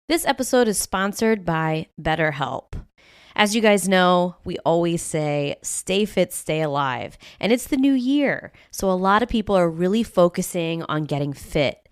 This episode is sponsored by BetterHelp. As you guys know, we always say, stay fit, stay alive. And it's the new year, so a lot of people are really focusing on getting fit.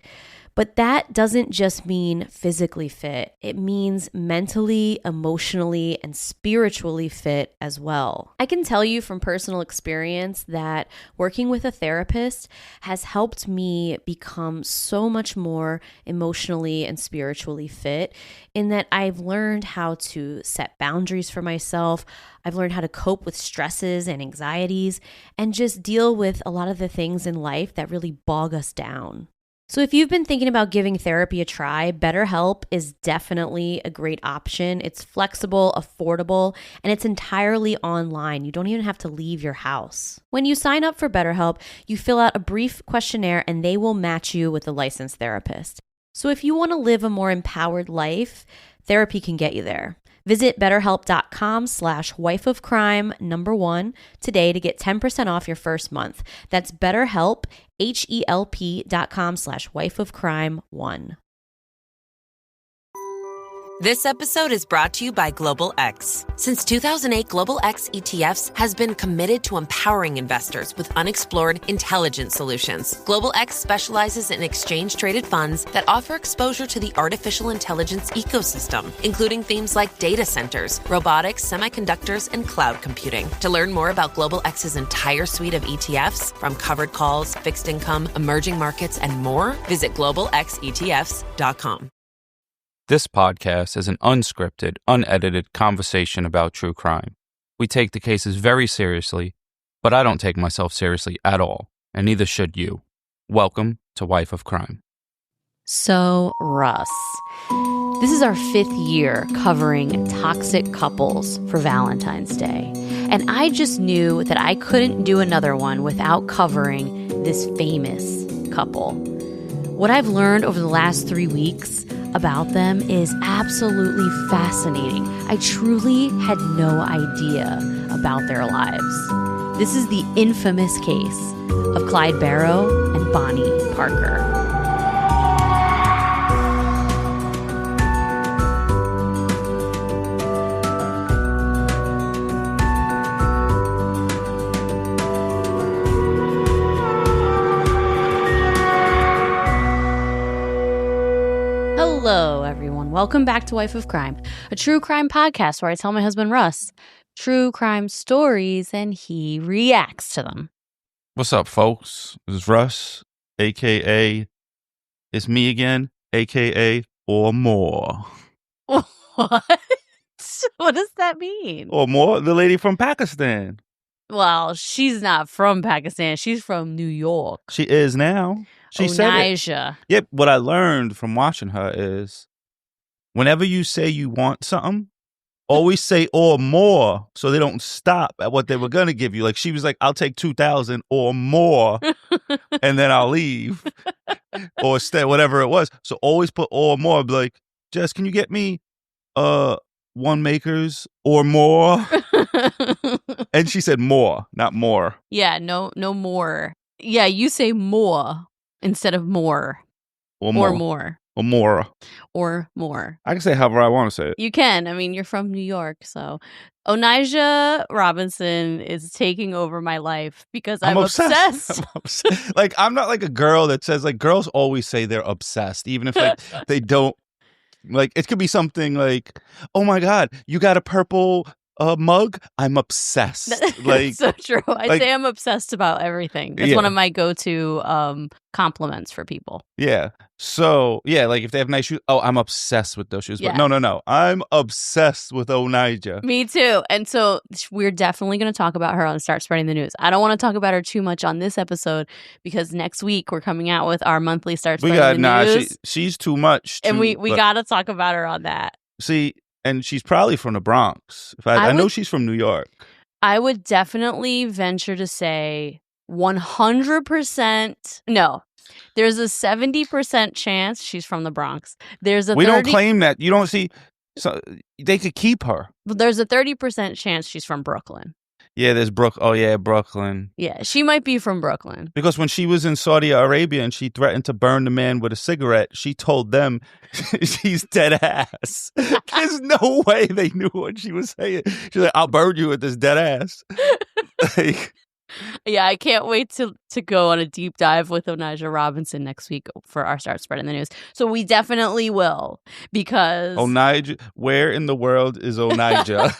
But that doesn't just mean physically fit. It means mentally, emotionally, and spiritually fit as well. I can tell you from personal experience that working with a therapist has helped me become so much more emotionally and spiritually fit in that I've learned how to set boundaries for myself. I've learned how to cope with stresses and anxieties and just deal with a lot of the things in life that really bog us down. So if you've been thinking about giving therapy a try, BetterHelp is definitely a great option. It's flexible, affordable, and it's entirely online. You don't even have to leave your house. When you sign up for BetterHelp, you fill out a brief questionnaire and they will match you with a licensed therapist. So if you want to live a more empowered life, therapy can get you there. Visit betterhelp.com/wifeofcrime1 today to get 10% off your first month. That's BetterHelp, HELP.com/wifeofcrime1. This episode is brought to you by Global X. Since 2008, Global X ETFs has been committed to empowering investors with unexplored, intelligent solutions. Global X specializes in exchange-traded funds that offer exposure to the artificial intelligence ecosystem, including themes like data centers, robotics, semiconductors, and cloud computing. To learn more about Global X's entire suite of ETFs, from covered calls, fixed income, emerging markets, and more, visit globalxetfs.com. This podcast is an unscripted, unedited conversation about true crime. We take the cases very seriously, but I don't take myself seriously at all, and neither should you. Welcome to Wife of Crime. So, Russ, this is our 5th year covering toxic couples for Valentine's Day. And I just knew that I couldn't do another one without covering this famous couple. What I've learned over the last 3 weeks about them is absolutely fascinating. I truly had no idea about their lives. This is the infamous case of Clyde Barrow and Bonnie Parker. Hello, everyone. Welcome back to Wife of Crime, a true crime podcast where I tell my husband, Russ, true crime stories and he reacts to them. What's up, folks? This is Russ, a.k.a. It's me again, a.k.a. Or More. What? What does that mean? Or More, the lady from Pakistan. Well, she's not from Pakistan. She's from New York. She is now. She said it. Yep. What I learned from watching her is whenever you say you want something, always say or more so they don't stop at what they were going to give you. Like she was like, I'll take 2,000 or more and then I'll leave or stay, whatever it was. So always put or more. Be like, Jess, can you get me one makers or more? And she said more, not more. Yeah, no more. Yeah, you say more instead of more. Or more. Or more. Or more. Or more. I can say however I want to say it. You can. I mean, you're from New York, so. Onijah Robinson is taking over my life because I'm obsessed. Like, I'm not like a girl that says, like, girls always say they're obsessed, even if like they don't. Like, it could be something like, oh my God, you got a purple mug? I'm obsessed. Like, so true. I say I'm obsessed about everything. That's one of my go-to compliments for people. Yeah. So, yeah, like if they have nice shoes, oh, I'm obsessed with those shoes. Yeah. But no. I'm obsessed with Onijah. Me too. And so we're definitely going to talk about her and start spreading the news. I don't want to talk about her too much on this episode because next week we're coming out with our monthly start spreading the news. She's too much. And we got to talk about her on that. See, and she's probably from the Bronx. I know she's from New York. I would definitely venture to say 100%. No, there's a 70% chance she's from the Bronx. We don't claim that. You don't see. So they could keep her. There's a 30% chance she's from Brooklyn. Yeah, there's Brooklyn. Yeah, she might be from Brooklyn. Because when she was in Saudi Arabia and she threatened to burn the man with a cigarette, she told them she's dead ass. There's no way they knew what she was saying. She's like, I'll burn you with this dead ass. Like, yeah, I can't wait to go on a deep dive with Onijah Robinson next week for our Start Spreading the News. So we definitely will, because Onijah, where in the world is Onijah?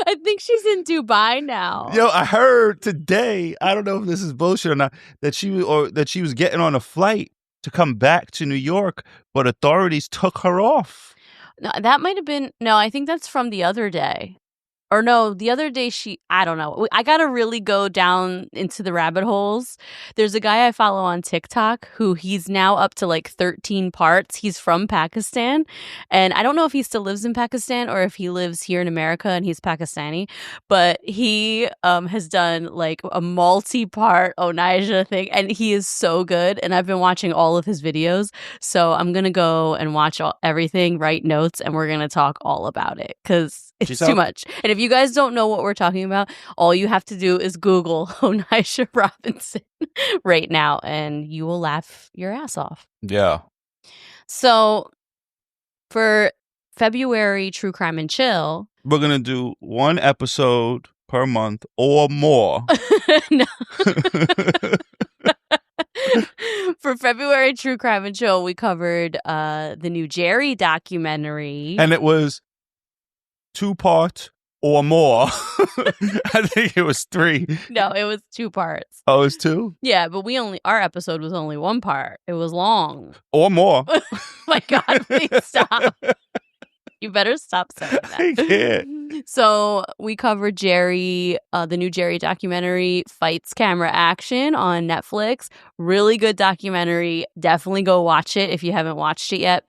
I think she's in Dubai now. Yo, I heard today, I don't know if this is bullshit or not, that she was getting on a flight to come back to New York, but authorities took her off. No, that might have been, no, I think that's from the other day. Or no, the other day I don't know. I got to really go down into the rabbit holes. There's a guy I follow on TikTok who he's now up to like 13 parts. He's from Pakistan. And I don't know if he still lives in Pakistan or if he lives here in America and he's Pakistani. But he has done like a multi-part Onijah thing. And he is so good. And I've been watching all of his videos. So I'm going to go and watch everything, write notes, and we're going to talk all about it because it's too much. And if you guys don't know what we're talking about, all you have to do is Google Onijah Robinson right now, and you will laugh your ass off. Yeah. So for February True Crime and Chill, we're going to do one episode per month or more. For February True Crime and Chill, we covered the new Jerry documentary. And it was 2-part or more. I think it was 3. No, it was 2 parts. Oh, it was 2? Yeah, but our episode was only 1 part. It was long. Or more. Oh my God, please stop. You better stop saying that. I can't. So we covered Jerry, the new Jerry documentary, Fights Camera Action on Netflix. Really good documentary. Definitely go watch it if you haven't watched it yet.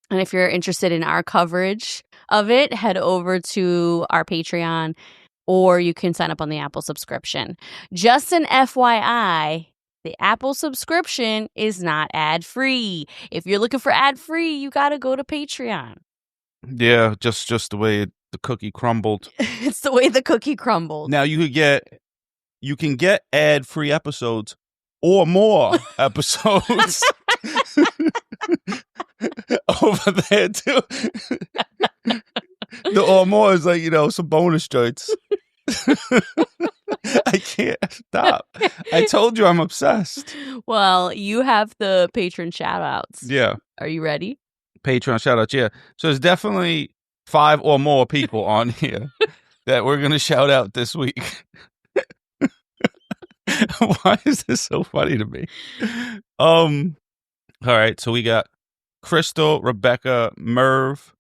And if you're interested in our coverage of it, head over to our Patreon, or you can sign up on the Apple subscription. Just an FYI, the Apple subscription is not ad-free. If you're looking for ad-free, you got to go to Patreon. Yeah, just the way the cookie crumbled. It's the way the cookie crumbled. Now you can get ad-free episodes or more episodes over there too. The or more is like, some bonus joints. I can't stop. I told you I'm obsessed. Well, you have the patron shout outs. Yeah. Are you ready? Patreon shout outs, yeah. So there's definitely 5 or more people on here that we're going to shout out this week. Why is this so funny to me? All right, so we got Crystal, Rebecca, Merv,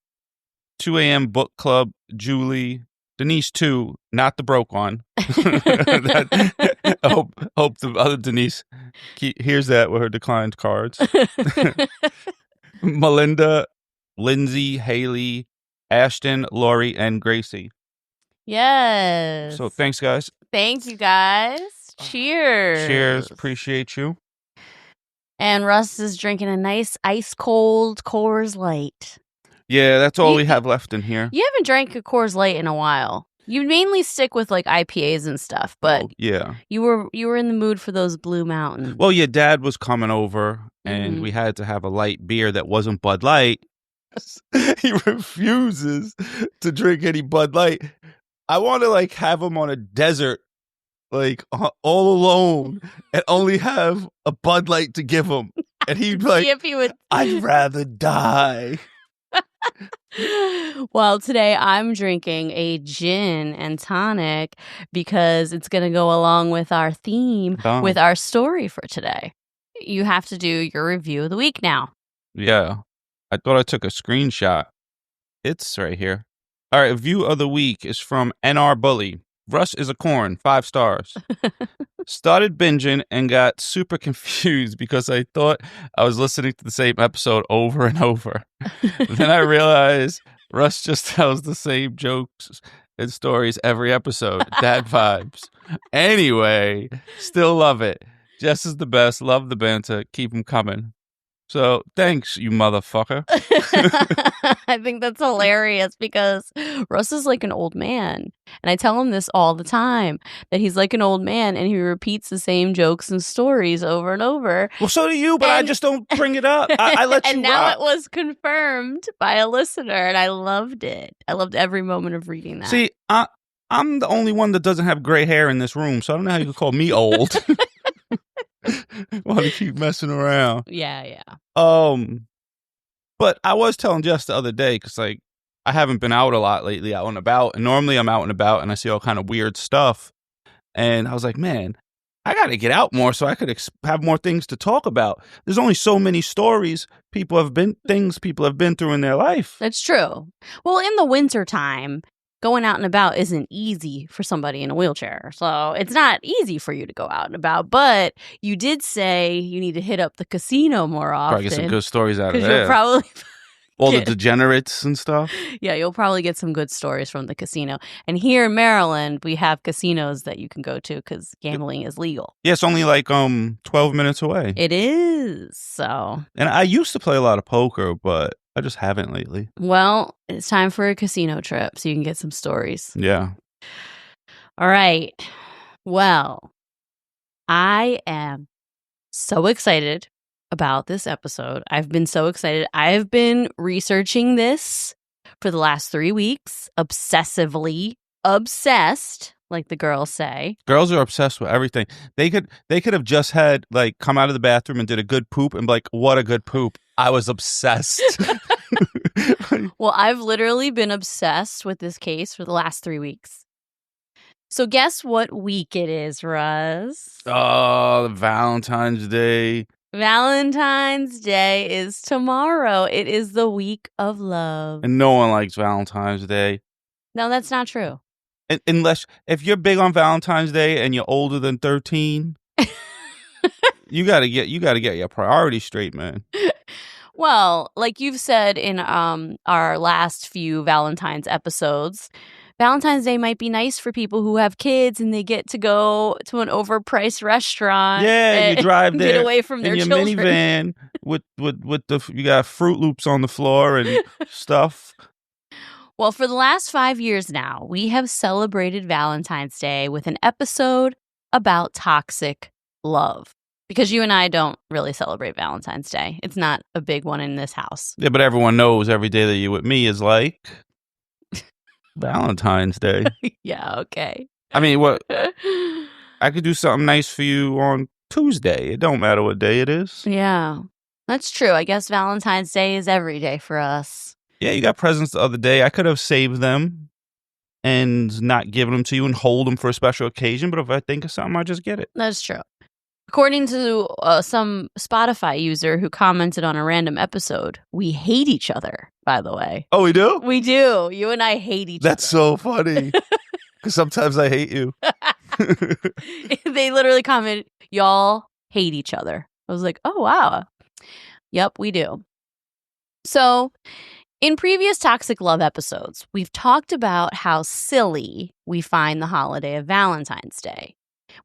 2 a.m. Book Club, Julie, Denise 2, not the broke one. I hope the other Denise hears that with her declined cards. Melinda, Lindsay, Haley, Ashton, Lori, and Gracie. Yes. So thanks, guys. Thank you, guys. Cheers. Cheers. Appreciate you. And Russ is drinking a nice ice cold Coors Light. Yeah, that's all we have left in here. You haven't drank a Coors Light in a while. You mainly stick with like IPAs and stuff, but yeah, you were in the mood for those Blue Mountains. Well, your dad was coming over, and we had to have a light beer that wasn't Bud Light. He refuses to drink any Bud Light. I want to have him on a desert, all alone, and only have a Bud Light to give him, and he'd be like, "I'd rather die." Well, today I'm drinking a gin and tonic because it's going to go along with our theme, with our story for today. You have to do your review of the week now. Yeah. I thought I took a screenshot. It's right here. All right. View of the week is from NR Bully. Russ is a corn, 5 stars. Started binging and got super confused because I thought I was listening to the same episode over and over. Then I realized Russ just tells the same jokes and stories every episode. Dad vibes. Anyway, still love it. Jess is the best. Love the banter. Keep them coming. So, thanks, you motherfucker. I think that's hilarious because Russ is like an old man. And I tell him this all the time, that he's like an old man and he repeats the same jokes and stories over and over. Well, so do you, but I just don't bring it up. I let you And now rock. it was confirmed by a listener, and I loved it. I loved every moment of reading that. See, I'm the only one that doesn't have gray hair in this room, so I don't know how you could call me old. Want to keep messing around. Yeah. But I was telling Jess the other day, because like I haven't been out a lot lately, out and about, and normally I'm out and about and I see all kind of weird stuff, and I was like, man, I got to get out more so I could have more things to talk about. There's only so many stories people have been through in their life. That's true. Well, in the wintertime, going out and about isn't easy for somebody in a wheelchair. So it's not easy for you to go out and about. But you did say you need to hit up the casino more often. Probably get some good stories out of there. there. You'll probably all the degenerates and stuff. Yeah, you'll probably get some good stories from the casino. And here in Maryland, we have casinos that you can go to because gambling is legal. Yeah, it's only like 12 minutes away. It is. So. And I used to play a lot of poker, but I just haven't lately. Well, it's time for a casino trip so you can get some stories. Yeah. All right. Well, I am so excited about this episode. I've been so excited. I've been researching this for the last 3 weeks, obsessively obsessed, like the girls say. Girls are obsessed with everything. They could have just had like come out of the bathroom and did a good poop and be like, what a good poop. I was obsessed. Well, I've literally been obsessed with this case for the last 3 weeks. So guess what week it is, Russ? Oh, Valentine's Day. Valentine's Day is tomorrow. It is the week of love. And no one likes Valentine's Day. No, that's not true. Unless, if you're big on Valentine's Day and you're older than 13, you gotta get your priorities straight, man. Well, like you've said in our last few Valentine's episodes, Valentine's Day might be nice for people who have kids and they get to go to an overpriced restaurant. Yeah, you drive there, get away from their children. In your minivan with you got Fruit Loops on the floor and stuff. Well, for the last 5 years now, we have celebrated Valentine's Day with an episode about toxic love. Because you and I don't really celebrate Valentine's Day. It's not a big one in this house. Yeah, but everyone knows every day that you're with me is like Valentine's Day. Yeah, okay. I mean, what? I could do something nice for you on Tuesday. It don't matter what day it is. Yeah, that's true. I guess Valentine's Day is every day for us. Yeah, you got presents the other day. I could have saved them and not given them to you and hold them for a special occasion. But if I think of something, I just get it. That's true. According to some Spotify user who commented on a random episode, we hate each other, by the way. Oh, we do? We do. You and I hate each other. That's so funny. Because sometimes I hate you. They literally commented, y'all hate each other. I was like, oh, wow. Yep, we do. So, in previous Toxic Love episodes, we've talked about how silly we find the holiday of Valentine's Day.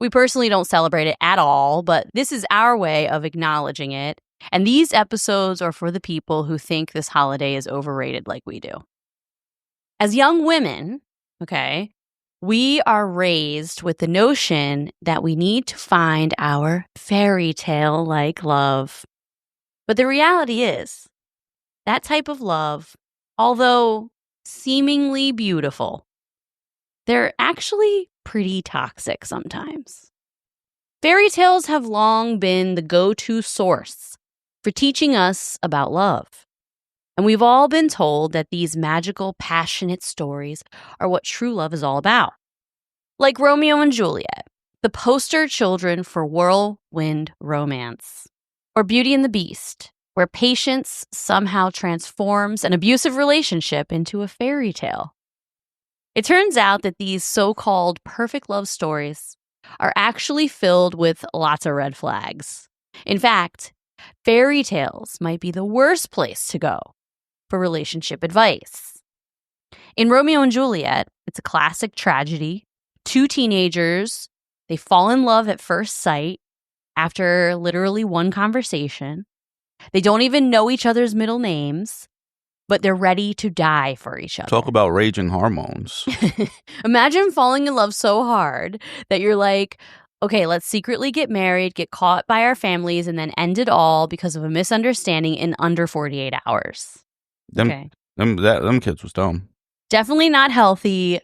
We personally don't celebrate it at all, but this is our way of acknowledging it. And these episodes are for the people who think this holiday is overrated like we do. As young women, okay, we are raised with the notion that we need to find our fairy tale-like love. But the reality is, that type of love, although seemingly beautiful, they're actually pretty toxic sometimes. Fairy tales have long been the go-to source for teaching us about love. And we've all been told that these magical, passionate stories are what true love is all about. Like Romeo and Juliet, the poster children for whirlwind romance. Or Beauty and the Beast, where patience somehow transforms an abusive relationship into a fairy tale. It turns out that these so-called perfect love stories are actually filled with lots of red flags. In fact, fairy tales might be the worst place to go for relationship advice. In Romeo and Juliet, it's a classic tragedy. 2 teenagers, they fall in love at first sight after literally one conversation. They don't even know each other's middle names, but they're ready to die for each other. Talk about raging hormones. Imagine falling in love so hard that you're like, okay, let's secretly get married, get caught by our families, and then end it all because of a misunderstanding in under 48 hours. Them kids was dumb. Definitely not healthy.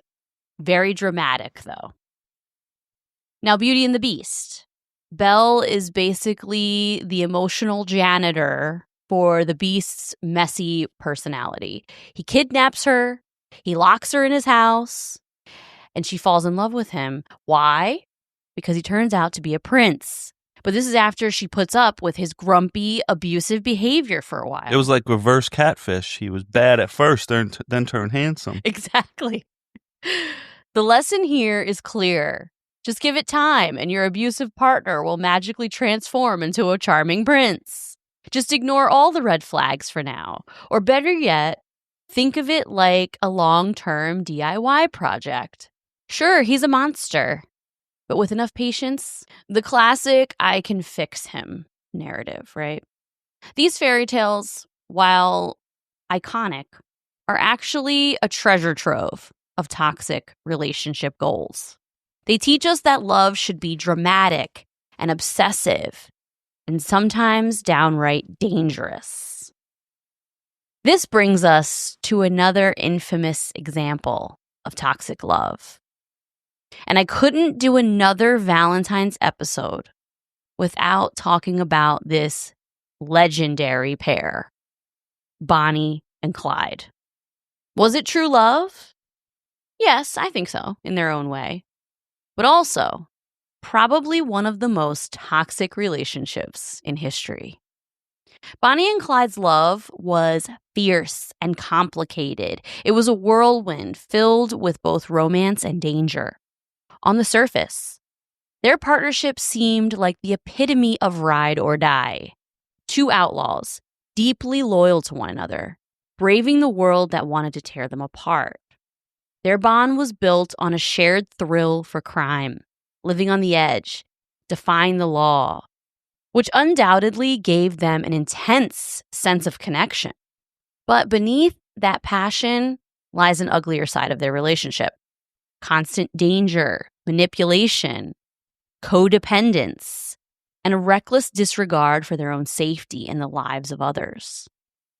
Very dramatic, though. Now, Beauty and the Beast. Belle is basically the emotional janitor for the Beast's messy personality. He kidnaps her, he locks her in his house, and she falls in love with him. Why? Because he turns out to be a prince. But this is after she puts up with his grumpy, abusive behavior for a while. It was like reverse catfish. He was bad at first, then turned handsome. Exactly. The lesson here is clear. Just give it time, and your abusive partner will magically transform into a charming prince. Just ignore all the red flags for now. Or better yet, think of it like a long-term DIY project. Sure, he's a monster, but with enough patience, the classic I can fix him narrative, right? These fairy tales, while iconic, are actually a treasure trove of toxic relationship goals. They teach us that love should be dramatic and obsessive and sometimes downright dangerous. This brings us to another infamous example of toxic love. And I couldn't do another Valentine's episode without talking about this legendary pair, Bonnie and Clyde. Was it true love? Yes, I think so, in their own way. But also, probably one of the most toxic relationships in history. Bonnie and Clyde's love was fierce and complicated. It was a whirlwind filled with both romance and danger. On the surface, their partnership seemed like the epitome of ride or die. Two outlaws, deeply loyal to one another, braving the world that wanted to tear them apart. Their bond was built on a shared thrill for crime, living on the edge, defying the law, which undoubtedly gave them an intense sense of connection. But beneath that passion lies an uglier side of their relationship. Constant danger, manipulation, codependence, and a reckless disregard for their own safety and the lives of others.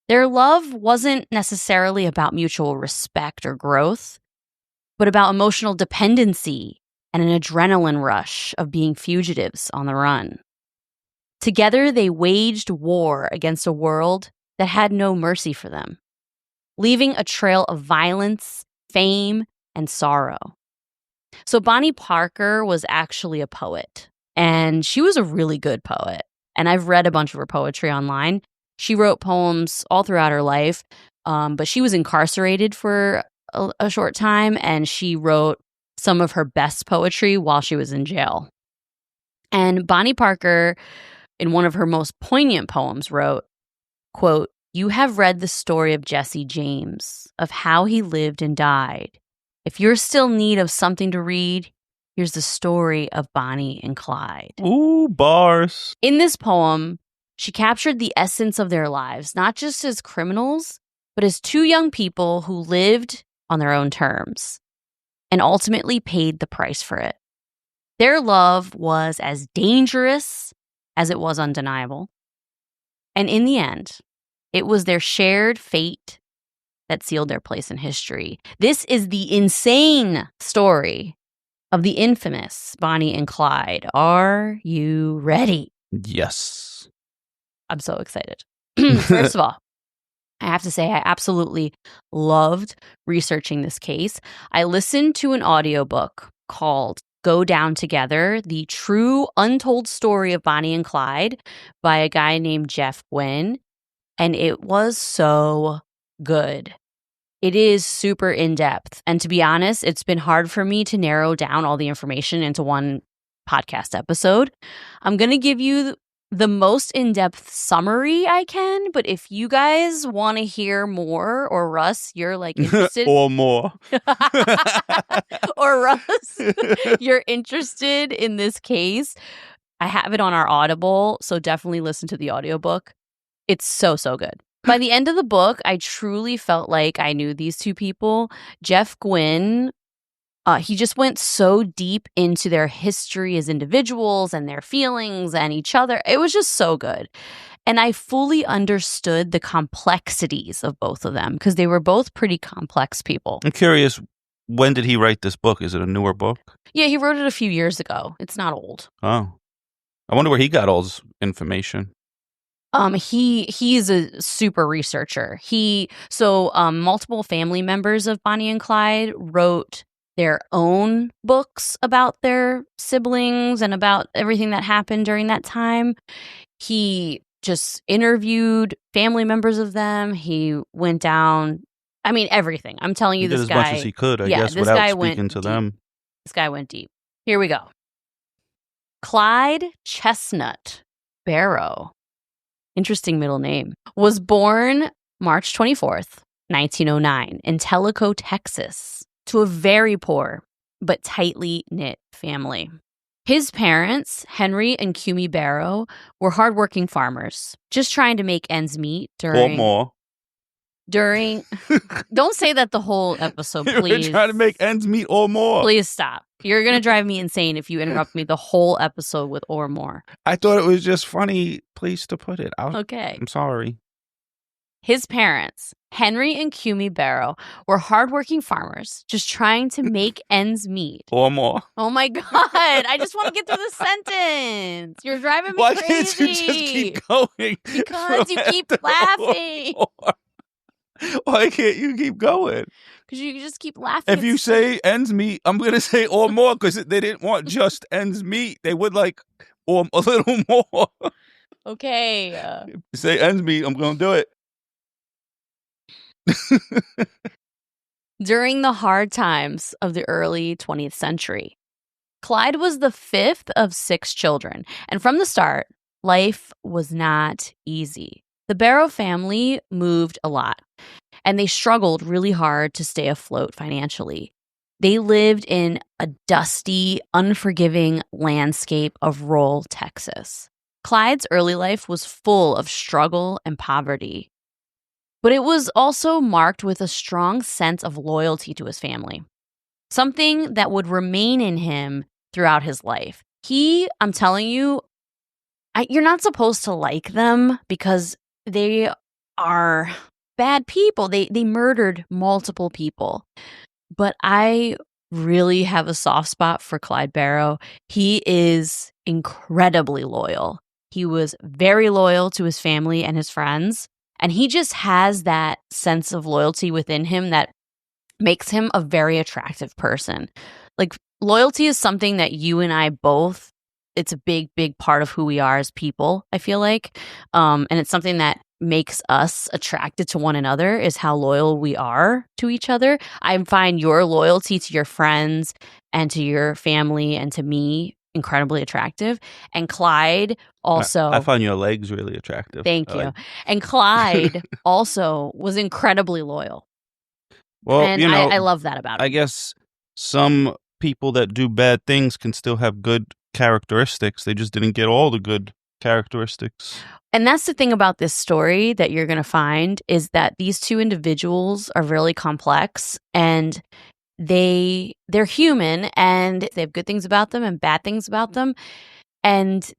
Their love wasn't necessarily about mutual respect or growth, but about emotional dependency and an adrenaline rush of being fugitives on the run. Together, they waged war against a world that had no mercy for them, leaving a trail of violence, fame, and sorrow. So Bonnie Parker was actually a poet, and she was a really good poet. And I've read a bunch of her poetry online. She wrote poems all throughout her life, but she was incarcerated for a short time, and she wrote some of her best poetry while she was in jail. And Bonnie Parker, in one of her most poignant poems, wrote, quote, "You have read the story of Jesse James, of how he lived and died. If you're still in need of something to read, here's the story of Bonnie and Clyde." Ooh, bars. In this poem, she captured the essence of their lives, not just as criminals, but as two young people who lived on their own terms and ultimately paid the price for it. Their love was as dangerous as it was undeniable. And in the end, it was their shared fate that sealed their place in history. This is the insane story of the infamous Bonnie and Clyde. Are you ready? Yes. I'm so excited. First of all, I have to say I absolutely loved researching this case. I listened to an audiobook called Go Down Together, the true untold story of Bonnie and Clyde by a guy named Jeff Gwynne, and it was so good. It is super in-depth, and to be honest, it's been hard for me to narrow down all the information into one podcast episode. I'm going to give you the most in-depth summary I can, but if you guys want to hear more, or Russ, you're like interested or more. or Russ, you're interested in this case, I have it on our Audible, so definitely listen to the audiobook. It's so, so good. By the end of the book, I truly felt like I knew these two people. Jeff Gwynne, he just went so deep into their history as individuals and their feelings and each other. It was just so good. And I fully understood the complexities of both of them because they were both pretty complex people. I'm curious, when did he write this book? Is it a newer book? Yeah, he wrote it a few years ago. It's not old. Oh. I wonder where he got all this information. He's a super researcher. Multiple family members of Bonnie and Clyde wrote their own books about their siblings and about everything that happened during that time. He just interviewed family members of them. He went down, everything. I'm telling you, he did this as guy, much as he could, I guess, without speaking to them. This guy went deep. Here we go. Clyde Chestnut Barrow, interesting middle name, was born March 24th, 1909 in Tellico, Texas, to a very poor but tightly knit family. His parents, Henry and Cumie Barrow, were hardworking farmers, just trying to make ends meet Or more. Don't say that the whole episode, please. We're trying to make ends meet or more. Please stop. You're going to drive me insane if you interrupt me the whole episode with or more. I thought it was just funny place to put it. Okay. I'm sorry. His parents, Henry and Cumie Barrow, were hardworking farmers just trying to make ends meet. Or more. Oh my God. I just want to get through the sentence. You're driving me Why crazy. Why can't you just keep going? Because you keep laughing. Why can't you keep going? Because you just keep laughing. If you say ends meet, I'm going to say or more because they didn't want just ends meet. They would like or a little more. Okay. Say ends meet, I'm going to do it. During the hard times of the early 20th century, Clyde was the fifth of 6 children. And from the start, life was not easy. The Barrow family moved a lot, and they struggled really hard to stay afloat financially. They lived in a dusty, unforgiving landscape of rural Texas. Clyde's early life was full of struggle and poverty, but it was also marked with a strong sense of loyalty to his family, something that would remain in him throughout his life. I'm telling you, you're not supposed to like them because they are bad people. They murdered multiple people. But I really have a soft spot for Clyde Barrow. He is incredibly loyal. He was very loyal to his family and his friends. And he just has that sense of loyalty within him that makes him a very attractive person. Like, loyalty is something that you and I both, it's a big, big part of who we are as people, I feel like. And it's something that makes us attracted to one another, is how loyal we are to each other. I find your loyalty to your friends and to your family and to me incredibly attractive. And Clyde also... I find your legs really attractive. Thank you. And Clyde also was incredibly loyal. Well, and I love that about him. I guess some people that do bad things can still have good characteristics. They just didn't get all the good characteristics. And that's the thing about this story that you're going to find, is that these two individuals are really complex, and they're human, and they have good things about them and bad things about them. And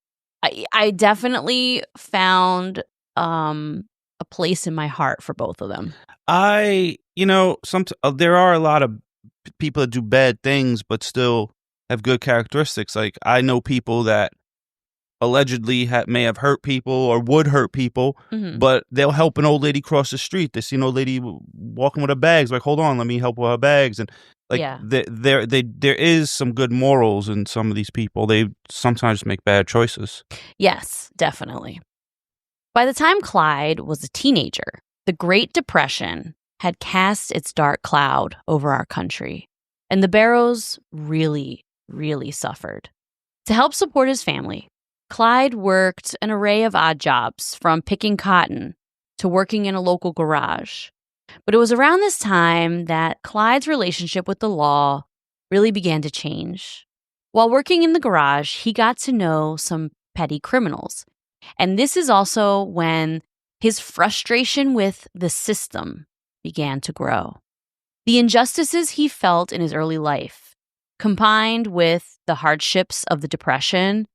I definitely found a place in my heart for both of them. There are a lot of people that do bad things but still have good characteristics. Like, I know people that allegedly may have hurt people or would hurt people, but they'll help an old lady cross the street. They see an old lady walking with her bags, like, hold on, let me help with her bags. And there is some good morals in some of these people. They sometimes make bad choices. Yes, definitely. By the time Clyde was a teenager, the Great Depression had cast its dark cloud over our country, and the Barrows really, really suffered. To help support his family, Clyde worked an array of odd jobs, from picking cotton to working in a local garage. But it was around this time that Clyde's relationship with the law really began to change. While working in the garage, he got to know some petty criminals. And this is also when His frustration with the system began to grow. The injustices he felt in his early life, combined with the hardships of the Depression,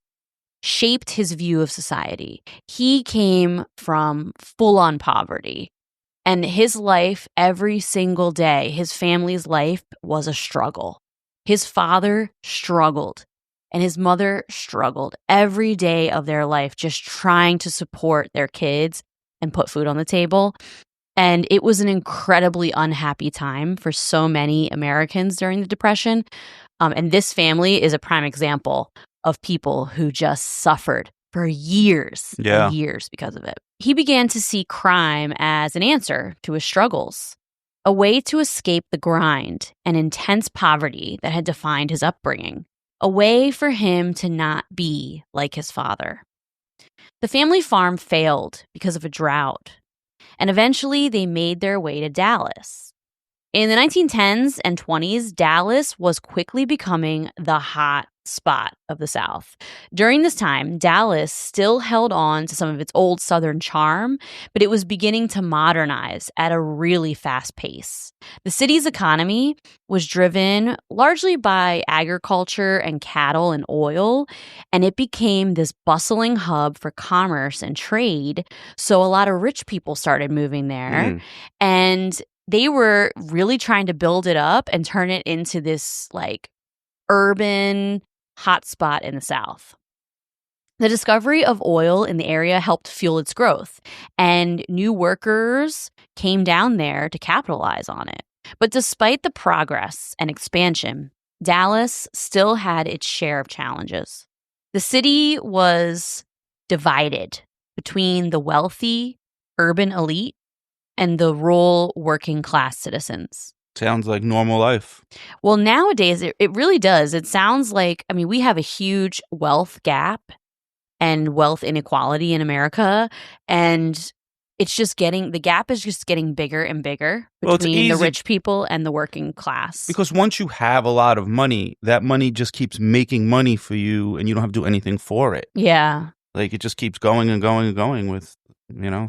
shaped his view of society. He came from full-on poverty, and his life every single day, his family's life was a struggle. His father struggled, and his mother struggled every day of their life, just trying to support their kids and put food on the table. And it was an incredibly unhappy time for so many Americans during the Depression. And this family is a prime example of people who just suffered for years and years because of it. He began to see crime as an answer to his struggles, a way to escape the grind and intense poverty that had defined his upbringing, a way for him to not be like his father. The family farm failed because of a drought, and eventually they made their way to Dallas. In the 1910s and 20s, Dallas was quickly becoming the hot spot of the South. During this time, Dallas still held on to some of its old Southern charm, but it was beginning to modernize at a really fast pace. The city's economy was driven largely by agriculture and cattle and oil, and it became this bustling hub for commerce and trade. So a lot of rich people started moving there, and they were really trying to build it up and turn it into this like urban hotspot in the South. The discovery of oil in the area helped fuel its growth, and new workers came down there to capitalize on it. But despite the progress and expansion, Dallas still had its share of challenges. The city was divided between the wealthy urban elite and the rural working class citizens. Sounds like normal life. Well, nowadays, it really does. It sounds like, I mean, we have a huge wealth gap and wealth inequality in America, and the gap is just getting bigger and bigger between the rich people and the working class. Because once you have a lot of money, that money just keeps making money for you, and you don't have to do anything for it. Yeah. Like, it just keeps going and going and going with,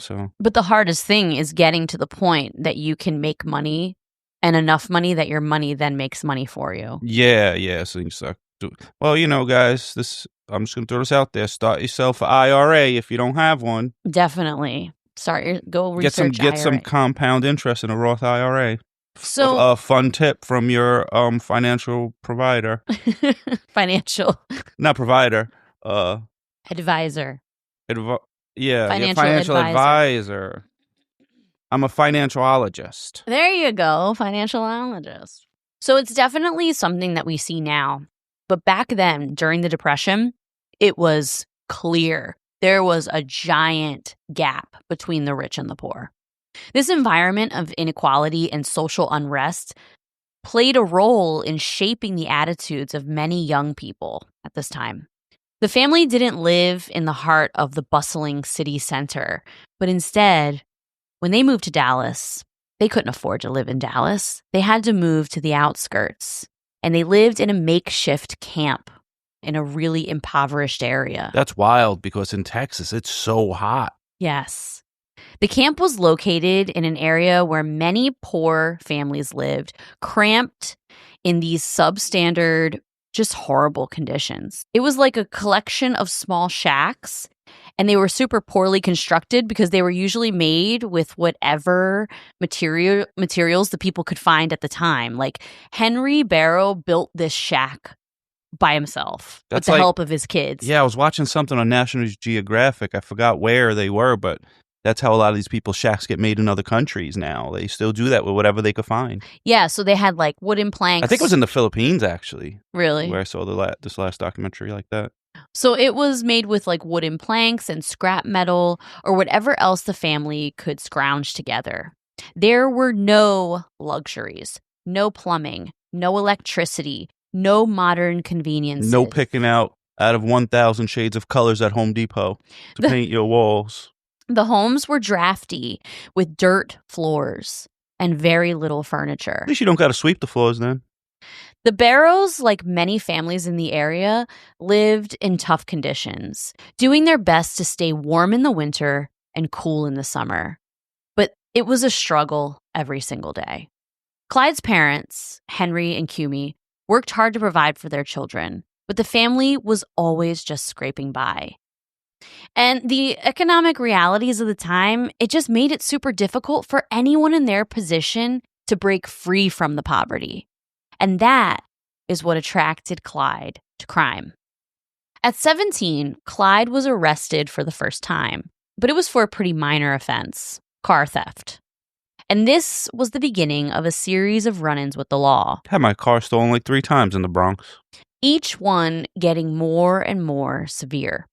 so. But the hardest thing is getting to the point that you can make money and enough money that your money then makes money for you. Yeah. So you suck. Well, guys, I'm just going to throw this out there. Start yourself an IRA if you don't have one. Definitely. Go research Get some compound interest in a Roth IRA. So a fun tip from your financial provider. Not provider. Advisor. Financial advisor. I'm a financialologist. There you go, financialologist. So it's definitely something that we see now. But back then, during the Depression, it was clear there was a giant gap between the rich and the poor. This environment of inequality and social unrest played a role in shaping the attitudes of many young people at this time. The family didn't live in the heart of the bustling city center, but instead, when they moved to Dallas, they couldn't afford to live in Dallas. They had to move to the outskirts, and they lived in a makeshift camp in a really impoverished area. That's wild because in Texas, it's so hot. Yes. The camp was located in an area where many poor families lived, cramped in these substandard, just horrible conditions. It was like a collection of small shacks, and they were super poorly constructed because they were usually made with whatever materials the people could find at the time. Like Henry Barrow built this shack by himself with the help of his kids. Yeah, I was watching something on National Geographic. I forgot where they were, but that's how a lot of these people's shacks get made in other countries now. They still do that with whatever they could find. Yeah, so they had like wooden planks. I think it was in the Philippines, actually. Really? Where I saw this last documentary like that. So it was made with like wooden planks and scrap metal or whatever else the family could scrounge together. There were no luxuries, no plumbing, no electricity, no modern conveniences. No picking out of 1,000 shades of colors at Home Depot to paint your walls. The homes were drafty with dirt floors and very little furniture. At least you don't got to sweep the floors then. The Barrows, like many families in the area, lived in tough conditions, doing their best to stay warm in the winter and cool in the summer. But it was a struggle every single day. Clyde's parents, Henry and Kumi, worked hard to provide for their children, but the family was always just scraping by. And the economic realities of the time, it just made it super difficult for anyone in their position to break free from the poverty. And that is what attracted Clyde to crime. At 17, Clyde was arrested for the first time, but it was for a pretty minor offense, car theft. And this was the beginning of a series of run-ins with the law. Had my car stolen like 3 times in the Bronx. Each one getting more and more severe.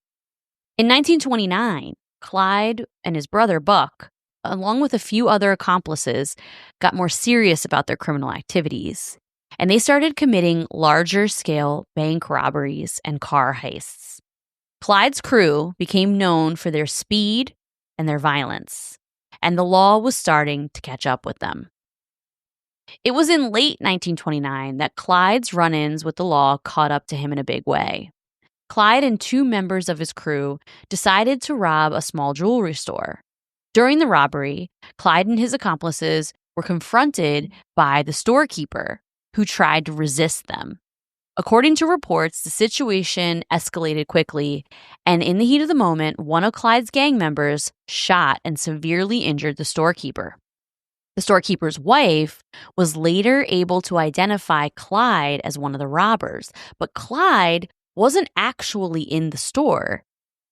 In 1929, Clyde and his brother Buck, along with a few other accomplices, got more serious about their criminal activities, and they started committing larger-scale bank robberies and car heists. Clyde's crew became known for their speed and their violence, and the law was starting to catch up with them. It was in late 1929 that Clyde's run-ins with the law caught up to him in a big way. Clyde and 2 members of his crew decided to rob a small jewelry store. During the robbery, Clyde and his accomplices were confronted by the storekeeper, who tried to resist them. According to reports, the situation escalated quickly, and in the heat of the moment, one of Clyde's gang members shot and severely injured the storekeeper. The storekeeper's wife was later able to identify Clyde as one of the robbers, but Clyde wasn't actually in the store.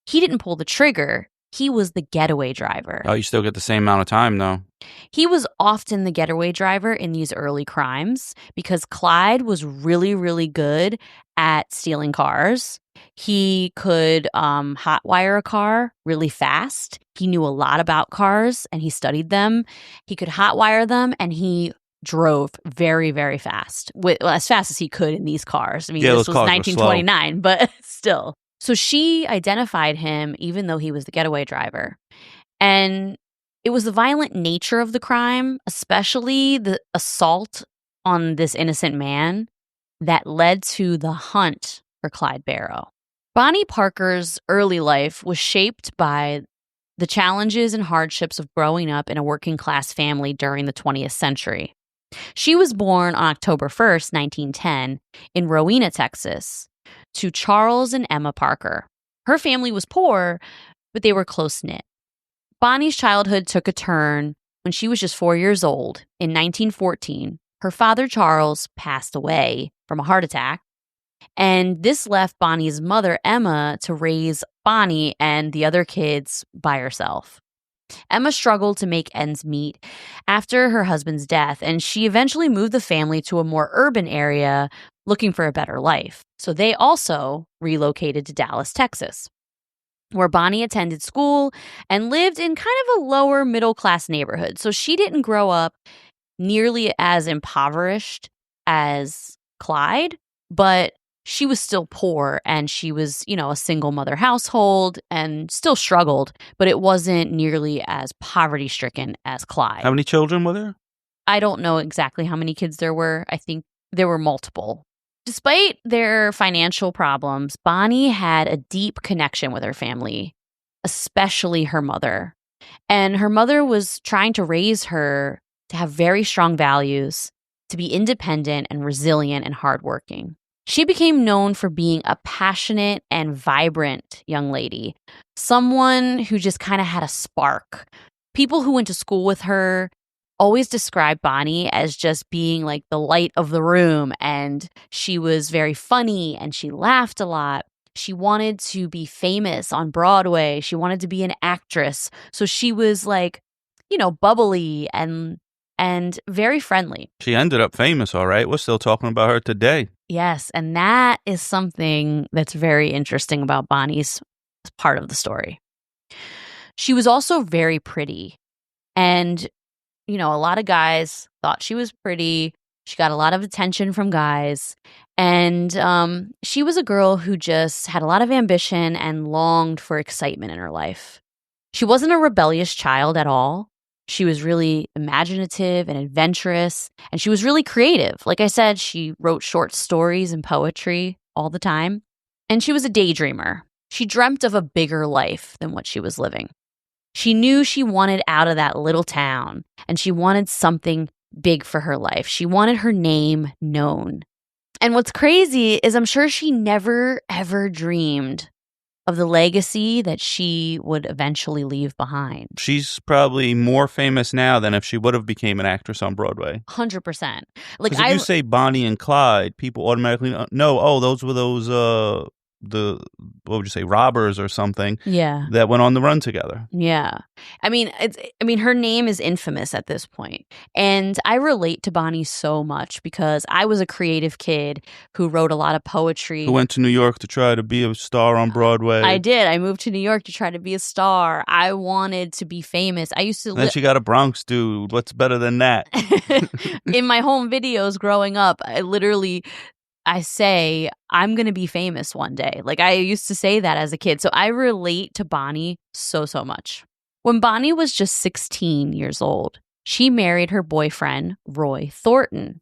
He didn't pull the trigger. He was the getaway driver. Oh, you still get the same amount of time, though. He was often the getaway driver in these early crimes because Clyde was really, really good at stealing cars. He could hotwire a car really fast. He knew a lot about cars and he studied them. He could hotwire them and he drove very, very fast, as fast as he could in these cars. I mean, this was 1929, but still. So she identified him even though he was the getaway driver. And it was the violent nature of the crime, especially the assault on this innocent man, that led to the hunt for Clyde Barrow. Bonnie Parker's early life was shaped by the challenges and hardships of growing up in a working-class family during the 20th century. She was born on October 1st, 1910, in Rowena, Texas, to Charles and Emma Parker. Her family was poor, but they were close-knit. Bonnie's childhood took a turn when she was just 4 years old. In 1914, her father, Charles, passed away from a heart attack, and this left Bonnie's mother, Emma, to raise Bonnie and the other kids by herself. Emma struggled to make ends meet after her husband's death, and she eventually moved the family to a more urban area looking for a better life. So they also relocated to Dallas, Texas, where Bonnie attended school and lived in kind of a lower middle-class neighborhood. So she didn't grow up nearly as impoverished as Clyde, but she was still poor and she was, a single mother household and still struggled, but it wasn't nearly as poverty stricken as Clyde. How many children were there? I don't know exactly how many kids there were. I think there were multiple. Despite their financial problems, Bonnie had a deep connection with her family, especially her mother. And her mother was trying to raise her to have very strong values, to be independent and resilient and hardworking. She became known for being a passionate and vibrant young lady, someone who just kind of had a spark. People who went to school with her always described Bonnie as just being like the light of the room, and she was very funny and she laughed a lot. She wanted to be famous on Broadway. She wanted to be an actress. So she was like, bubbly and very friendly. She ended up famous, all right. We're still talking about her today. Yes, and that is something that's very interesting about Bonnie's part of the story. She was also very pretty. And, a lot of guys thought she was pretty. She got a lot of attention from guys. And she was a girl who just had a lot of ambition and longed for excitement in her life. She wasn't a rebellious child at all. She was really imaginative and adventurous, and she was really creative. Like I said, she wrote short stories and poetry all the time, and she was a daydreamer. She dreamt of a bigger life than what she was living. She knew she wanted out of that little town, and she wanted something big for her life. She wanted her name known. And what's crazy is I'm sure she never, ever dreamed of the legacy that she would eventually leave behind. She's probably more famous now than if she would have became an actress on Broadway. 100%. Like, if you say Bonnie and Clyde, people automatically know, oh, those were those what would you say, robbers or something? Yeah. That went on the run together. Yeah. I mean, her name is infamous at this point. And I relate to Bonnie so much because I was a creative kid who wrote a lot of poetry. Who went to New York to try to be a star on Broadway. I did. I moved to New York to try to be a star. I wanted to be famous. I used to Then she got a Bronx dude. What's better than that? In my home videos growing up, I say, I'm going to be famous one day. Like, I used to say that as a kid. So I relate to Bonnie so much. When Bonnie was just 16 years old, she married her boyfriend, Roy Thornton.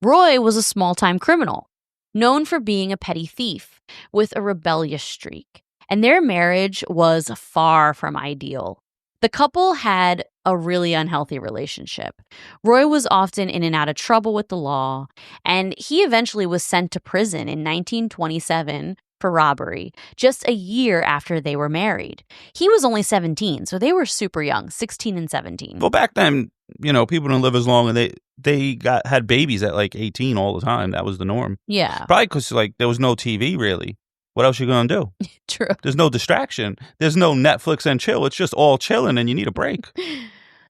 Roy was a small-time criminal, known for being a petty thief with a rebellious streak. And their marriage was far from ideal. The couple had a really unhealthy relationship. Roy was often in and out of trouble with the law, and he eventually was sent to prison in 1927 for robbery, just a year after they were married. He was only 17, so they were super young, 16 and 17. Well, back then, people didn't live as long, and they had babies at like 18 all the time. That was the norm. Yeah. Probably because there was no TV, really. What else you gonna do? True. There's no distraction. There's no Netflix and chill. It's just all chilling, and you need a break.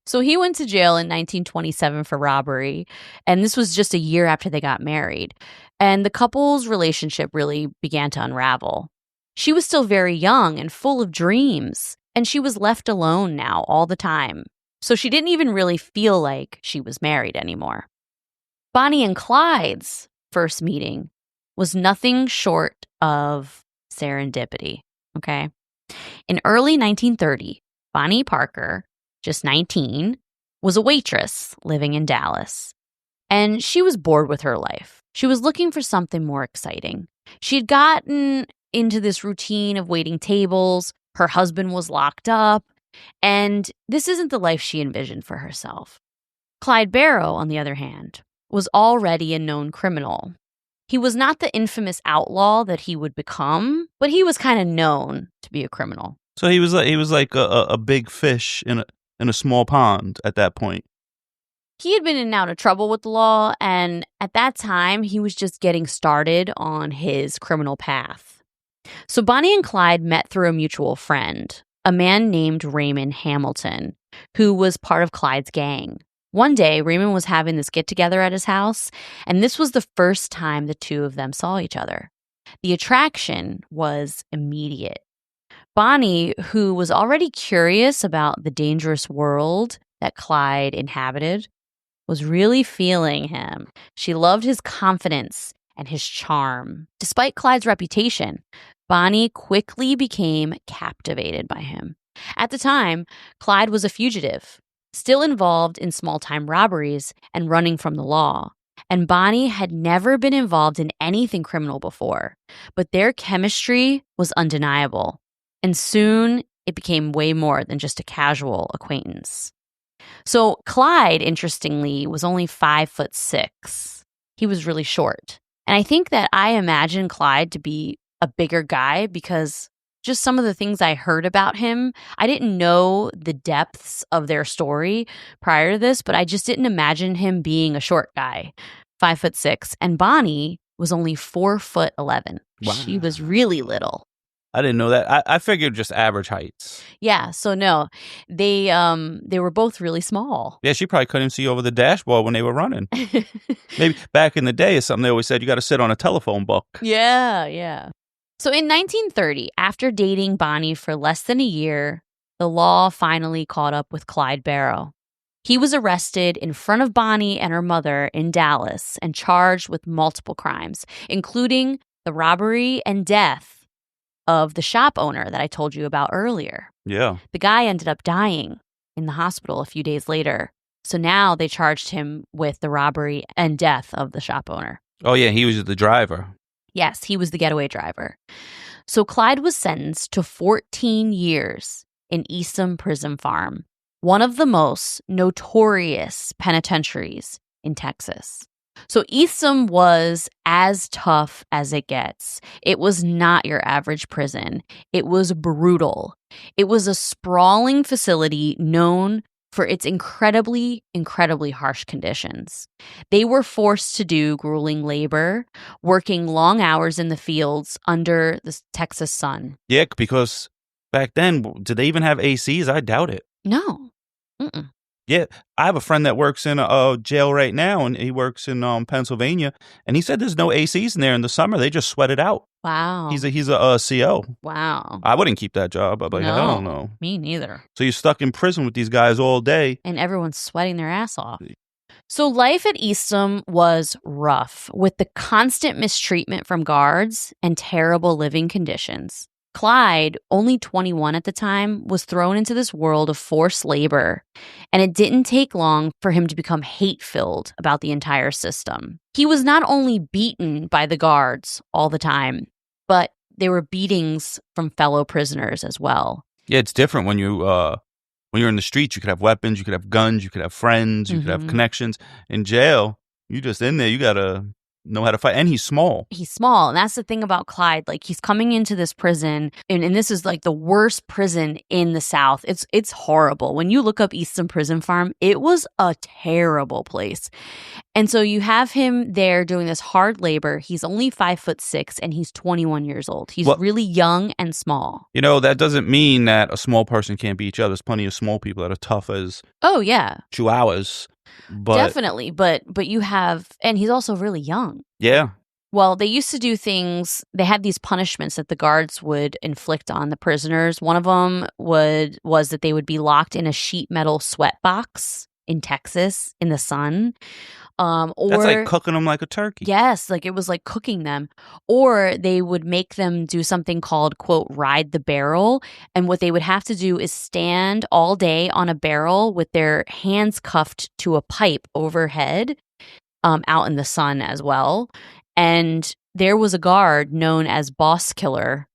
So he went to jail in 1927 for robbery, and this was just a year after they got married. And the couple's relationship really began to unravel. She was still very young and full of dreams, and she was left alone now all the time. So she didn't even really feel like she was married anymore. Bonnie and Clyde's first meeting was nothing short of serendipity, okay? In early 1930, Bonnie Parker, just 19, was a waitress living in Dallas. And she was bored with her life. She was looking for something more exciting. She had gotten into this routine of waiting tables. Her husband was locked up. And this isn't the life she envisioned for herself. Clyde Barrow, on the other hand, was already a known criminal. He was not the infamous outlaw that he would become, but he was kind of known to be a criminal. So he was like a big fish in a small pond at that point. He had been in and out of trouble with the law, and at that time, he was just getting started on his criminal path. So Bonnie and Clyde met through a mutual friend, a man named Raymond Hamilton, who was part of Clyde's gang. One day, Raymond was having this get-together at his house, and this was the first time the two of them saw each other. The attraction was immediate. Bonnie, who was already curious about the dangerous world that Clyde inhabited, was really feeling him. She loved his confidence and his charm. Despite Clyde's reputation, Bonnie quickly became captivated by him. At the time, Clyde was a fugitive, still involved in small-time robberies and running from the law. And Bonnie had never been involved in anything criminal before, but their chemistry was undeniable. And soon, it became way more than just a casual acquaintance. So Clyde, interestingly, was only 5'6". He was really short. And I think that I imagine Clyde to be a bigger guy because just some of the things I heard about him, I didn't know the depths of their story prior to this, but I just didn't imagine him being a short guy, 5'6". And Bonnie was only 4'11". Wow. She was really little. I didn't know that. I figured just average heights. Yeah, so no, they were both really small. Yeah, she probably couldn't see over the dashboard when they were running. Maybe back in the day, is something they always said, you got to sit on a telephone book. Yeah. So in 1930, after dating Bonnie for less than a year, the law finally caught up with Clyde Barrow. He was arrested in front of Bonnie and her mother in Dallas and charged with multiple crimes, including the robbery and death of the shop owner that I told you about earlier. Yeah. The guy ended up dying in the hospital a few days later. So now they charged him with the robbery and death of the shop owner. Oh, yeah, he was the driver. Yes, he was the getaway driver. So Clyde was sentenced to 14 years in Eastham Prison Farm, one of the most notorious penitentiaries in Texas. So Eastham was as tough as it gets. It was not your average prison. It was brutal. It was a sprawling facility known for its incredibly, incredibly harsh conditions. They were forced to do grueling labor, working long hours in the fields under the Texas sun. Yeah, because back then, did they even have ACs? I doubt it. No. Mm-mm. Yeah, I have a friend that works in a jail right now, and he works in Pennsylvania, and he said there's no ACs in there in the summer. They just sweat it out. Wow. He's a CO. Wow. I wouldn't keep that job. I'd be like, No, I don't know. Me neither. So you're stuck in prison with these guys all day. And everyone's sweating their ass off. So life at Eastham was rough, with the constant mistreatment from guards and terrible living conditions. Clyde, only 21 at the time, was thrown into this world of forced labor, and it didn't take long for him to become hate-filled about the entire system. He was not only beaten by the guards all the time, but there were beatings from fellow prisoners as well. Yeah, it's different when you're in the streets. You could have weapons, you could have guns, you could have friends, you could have connections. In jail, you just in there. You gotta know how to fight, and he's small. He's small, and that's the thing about Clyde. Like, he's coming into this prison, and this is like the worst prison in the South. It's horrible. When you look up Eastham Prison Farm, it was a terrible place. And so you have him there doing this hard labor. He's only 5'6", and he's 21 years old. He's really young and small. You know, that doesn't mean that a small person can't beat each other. There's plenty of small people that are tough as chihuahuas. But definitely, but you have, and he's also really young. Yeah. Well, they used to do things, they had these punishments that the guards would inflict on the prisoners. One of them was that they would be locked in a sheet metal sweat box in Texas in the sun. Or that's like cooking them like a turkey. Yes, like it was like cooking them. Or they would make them do something called, quote, ride the barrel. And what they would have to do is stand all day on a barrel with their hands cuffed to a pipe overhead, out in the sun as well. And there was a guard known as Boss Killer,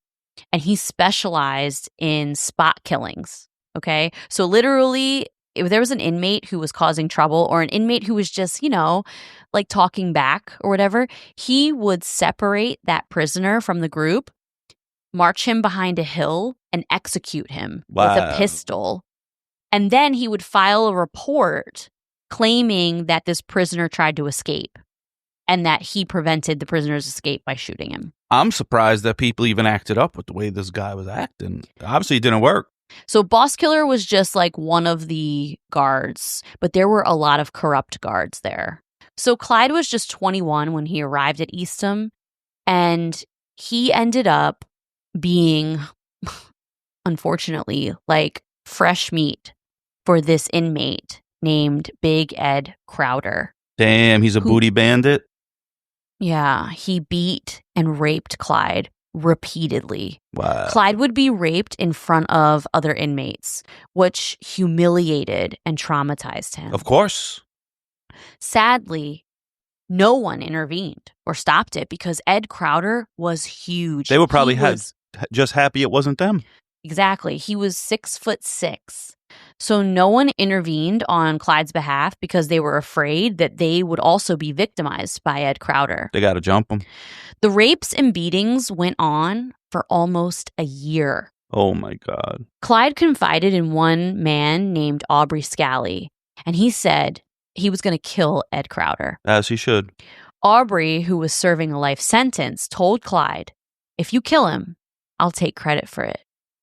and he specialized in spot killings. Okay, so literally, if there was an inmate who was causing trouble, or an inmate who was just, like talking back or whatever, he would separate that prisoner from the group, march him behind a hill, and execute him with a pistol. And then he would file a report claiming that this prisoner tried to escape and that he prevented the prisoner's escape by shooting him. I'm surprised that people even acted up with the way this guy was acting. Obviously, it didn't work. So Boss Killer was just like one of the guards, but there were a lot of corrupt guards there. So Clyde was just 21 when he arrived at Eastham, and he ended up being, unfortunately, like fresh meat for this inmate named Big Ed Crowder. Damn, he's a booty bandit? Yeah, he beat and raped Clyde repeatedly. Wow. Clyde would be raped in front of other inmates, which humiliated and traumatized him. Of course. Sadly, no one intervened or stopped it because Ed Crowder was huge. They were probably just happy it wasn't them. Exactly. He was 6'6". So no one intervened on Clyde's behalf because they were afraid that they would also be victimized by Ed Crowder. They got to jump him. The rapes and beatings went on for almost a year. Oh, my God. Clyde confided in one man named Aubrey Scally, and he said he was going to kill Ed Crowder. As he should. Aubrey, who was serving a life sentence, told Clyde, "If you kill him, I'll take credit for it.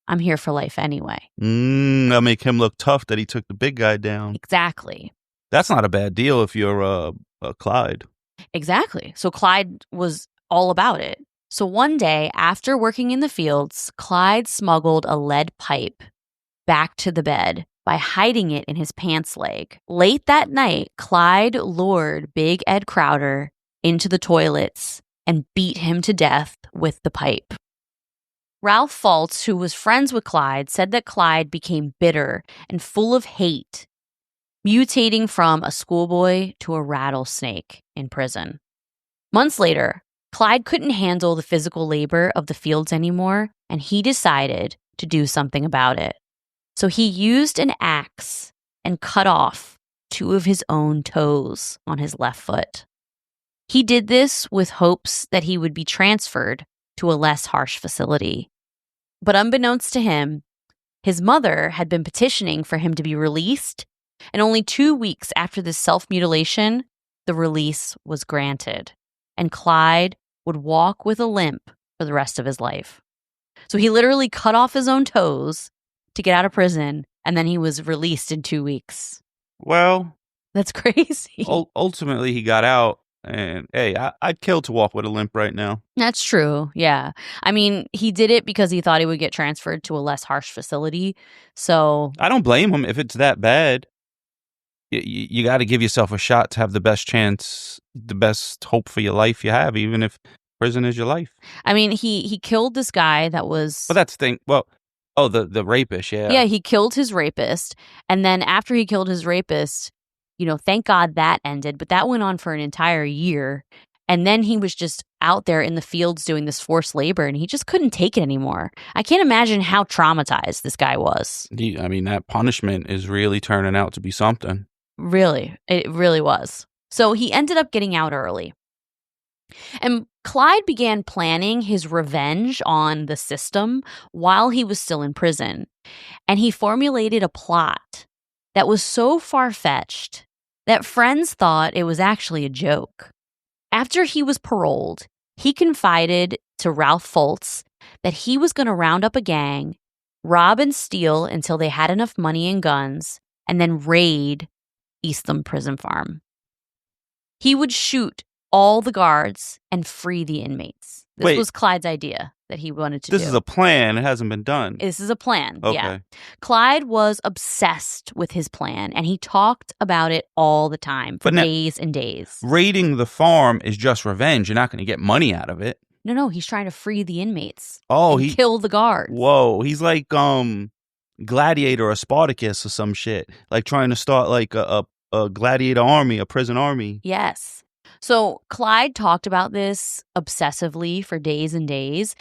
I'm here for life anyway." That'll make him look tough that he took the big guy down. Exactly. That's not a bad deal if you're Clyde. Exactly. So Clyde was all about it. So one day, after working in the fields, Clyde smuggled a lead pipe back to the bed by hiding it in his pants leg. Late that night, Clyde lured Big Ed Crowder into the toilets and beat him to death with the pipe. Ralph Fultz, who was friends with Clyde, said that Clyde became bitter and full of hate, mutating from a schoolboy to a rattlesnake in prison. Months later, Clyde couldn't handle the physical labor of the fields anymore, and he decided to do something about it. So he used an axe and cut off 2 of his own toes on his left foot. He did this with hopes that he would be transferred to a less harsh facility. But unbeknownst to him, his mother had been petitioning for him to be released, and only 2 weeks after this self-mutilation, the release was granted, and Clyde would walk with a limp for the rest of his life. So he literally cut off his own toes to get out of prison, and then he was released in 2 weeks. Well, that's crazy. Ultimately, he got out, and hey, I'd kill to walk with a limp right now. That's true, yeah. I mean, he did it because he thought he would get transferred to a less harsh facility, so... I don't blame him if it's that bad. You got to give yourself a shot to have the best chance, the best hope for your life you have, even if prison is your life. I mean, he killed this guy that was... But that's the thing. Well, the rapist, yeah. Yeah, he killed his rapist. And then after he killed his rapist, thank God that ended. But that went on for an entire year. And then he was just out there in the fields doing this forced labor, and he just couldn't take it anymore. I can't imagine how traumatized this guy was. That punishment is really turning out to be something. Really, it really was. So he ended up getting out early. And Clyde began planning his revenge on the system while he was still in prison. And he formulated a plot that was so far-fetched that friends thought it was actually a joke. After he was paroled, he confided to Ralph Foltz that he was going to round up a gang, rob and steal until they had enough money and guns, and then raid Eastham Prison Farm. He would shoot all the guards and free the inmates. This was Clyde's idea that he wanted to do. This is a plan. It hasn't been done. This is a plan, okay. Yeah. Clyde was obsessed with his plan, and he talked about it all the time for days and days. Raiding the farm is just revenge. You're not going to get money out of it. No, he's trying to free the inmates. He kill the guards. Whoa, he's like Gladiator or Spartacus or some shit. Like trying to start like a gladiator army, a prison army. Yes. So Clyde talked about this obsessively for days and days.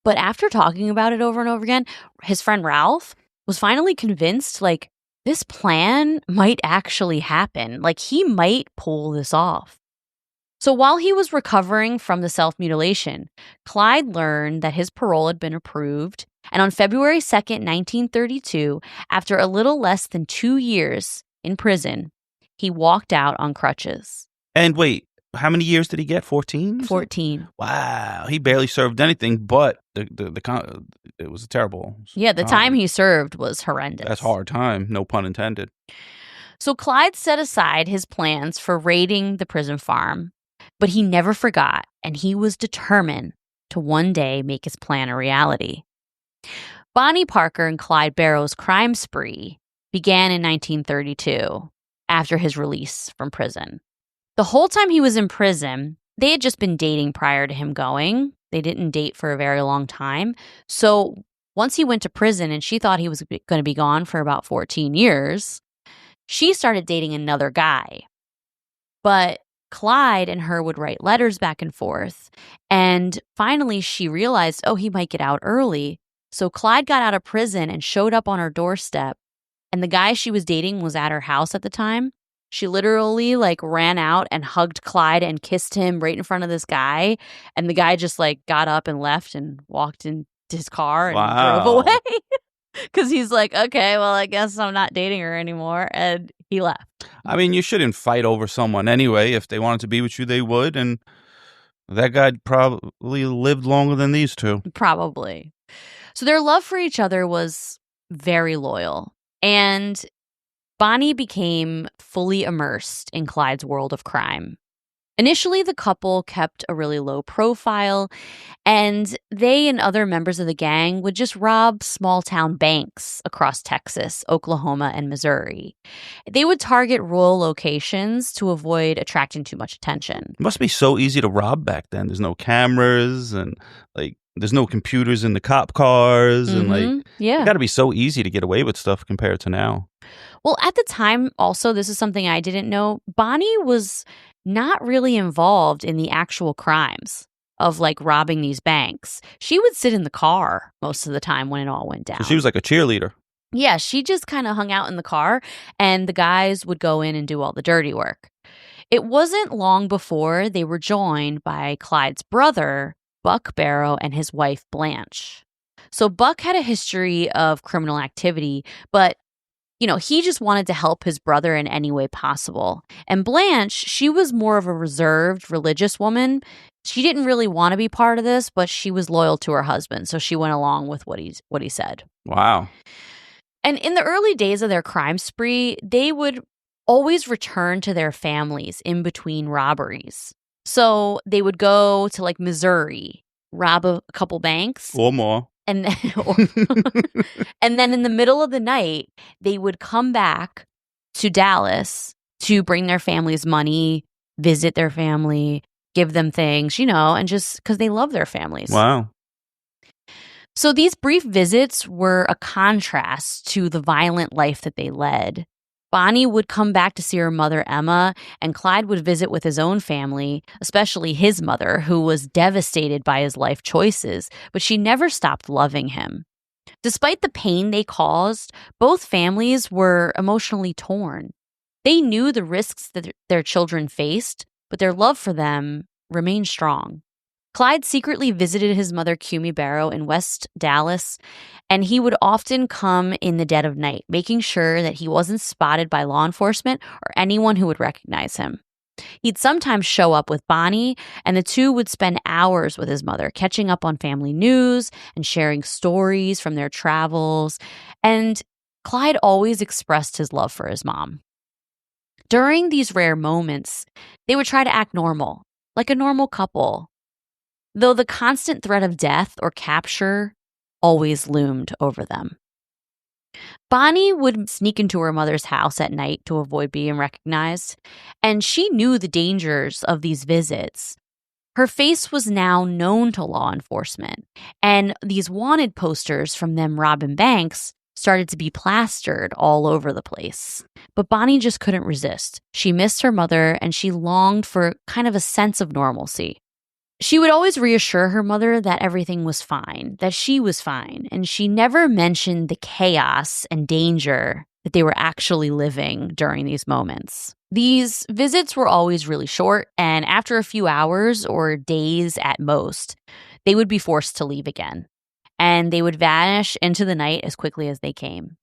But after talking about it over and over again, his friend Ralph was finally convinced, this plan might actually happen. He might pull this off. So while he was recovering from the self-mutilation, Clyde learned that his parole had been approved. And on February 2nd, 1932, after a little less than 2 years in prison, he walked out on crutches. And wait, how many years did he get? 14? 14. Wow. He barely served anything, but it was terrible. Yeah, the time he served was horrendous. That's hard time, no pun intended. So Clyde set aside his plans for raiding the prison farm, but he never forgot, and he was determined to one day make his plan a reality. Bonnie Parker and Clyde Barrow's crime spree began in 1932 after his release from prison. The whole time he was in prison, they had just been dating prior to him going. They didn't date for a very long time. So once he went to prison and she thought he was going to be gone for about 14 years, she started dating another guy. But Clyde and her would write letters back and forth. And finally, she realized, he might get out early. So Clyde got out of prison and showed up on her doorstep. And the guy she was dating was at her house at the time. She literally ran out and hugged Clyde and kissed him right in front of this guy. And the guy just got up and left and walked into his car and drove away. Because he's like, okay, well, I guess I'm not dating her anymore. And he left. I mean, you shouldn't fight over someone anyway. If they wanted to be with you, they would. And that guy probably lived longer than these two. Probably. So their love for each other was very loyal. And Bonnie became fully immersed in Clyde's world of crime. Initially, the couple kept a really low profile, and they and other members of the gang would just rob small-town banks across Texas, Oklahoma, and Missouri. They would target rural locations to avoid attracting too much attention. It must be so easy to rob back then. There's no cameras and, there's no computers in the cop cars. And, yeah. It got to be so easy to get away with stuff compared to now. Well, at the time, also, this is something I didn't know, Bonnie was not really involved in the actual crimes of robbing these banks. She would sit in the car most of the time when it all went down. So she was like a cheerleader. Yeah, she just kind of hung out in the car, and the guys would go in and do all the dirty work. It wasn't long before they were joined by Clyde's brother, Buck Barrow, and his wife, Blanche. So Buck had a history of criminal activity, but he just wanted to help his brother in any way possible. And Blanche, she was more of a reserved, religious woman. She didn't really want to be part of this, but she was loyal to her husband, so she went along with what he said. Wow. And in the early days of their crime spree, they would always return to their families in between robberies. So they would go to like Missouri, rob a couple banks. Or more. And then, and then in the middle of the night, they would come back to Dallas to bring their families money, visit their family, give them things, and just because they love their families. Wow. So these brief visits were a contrast to the violent life that they led. Bonnie would come back to see her mother, Emma, and Clyde would visit with his own family, especially his mother, who was devastated by his life choices, but she never stopped loving him. Despite the pain they caused, both families were emotionally torn. They knew the risks that their children faced, but their love for them remained strong. Clyde secretly visited his mother, Cumie Barrow, in West Dallas, and he would often come in the dead of night, making sure that he wasn't spotted by law enforcement or anyone who would recognize him. He'd sometimes show up with Bonnie, and the two would spend hours with his mother, catching up on family news and sharing stories from their travels. And Clyde always expressed his love for his mom. During these rare moments, they would try to act normal, like a normal couple, though the constant threat of death or capture always loomed over them. Bonnie would sneak into her mother's house at night to avoid being recognized, and she knew the dangers of these visits. Her face was now known to law enforcement, and these wanted posters from them robbing banks started to be plastered all over the place. But Bonnie just couldn't resist. She missed her mother, and she longed for kind of a sense of normalcy. She would always reassure her mother that everything was fine, that she was fine, and she never mentioned the chaos and danger that they were actually living during these moments. These visits were always really short, and after a few hours or days at most, they would be forced to leave again, and they would vanish into the night as quickly as they came.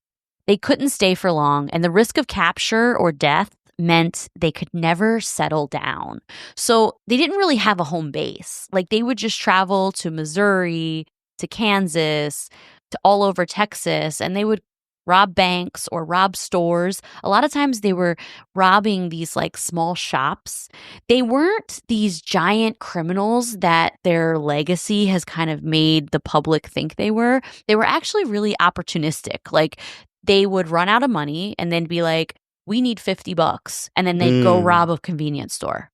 They couldn't stay for long, and the risk of capture or death meant they could never settle down. So they didn't really have a home base. Like they would just travel to Missouri, to Kansas, to all over Texas, and they would rob banks or rob stores. A lot of times they were robbing these like small shops. They weren't these giant criminals that their legacy has kind of made the public think they were. They were actually really opportunistic. Like they would run out of money and then be like, we need $50. And then they'd go rob a convenience store,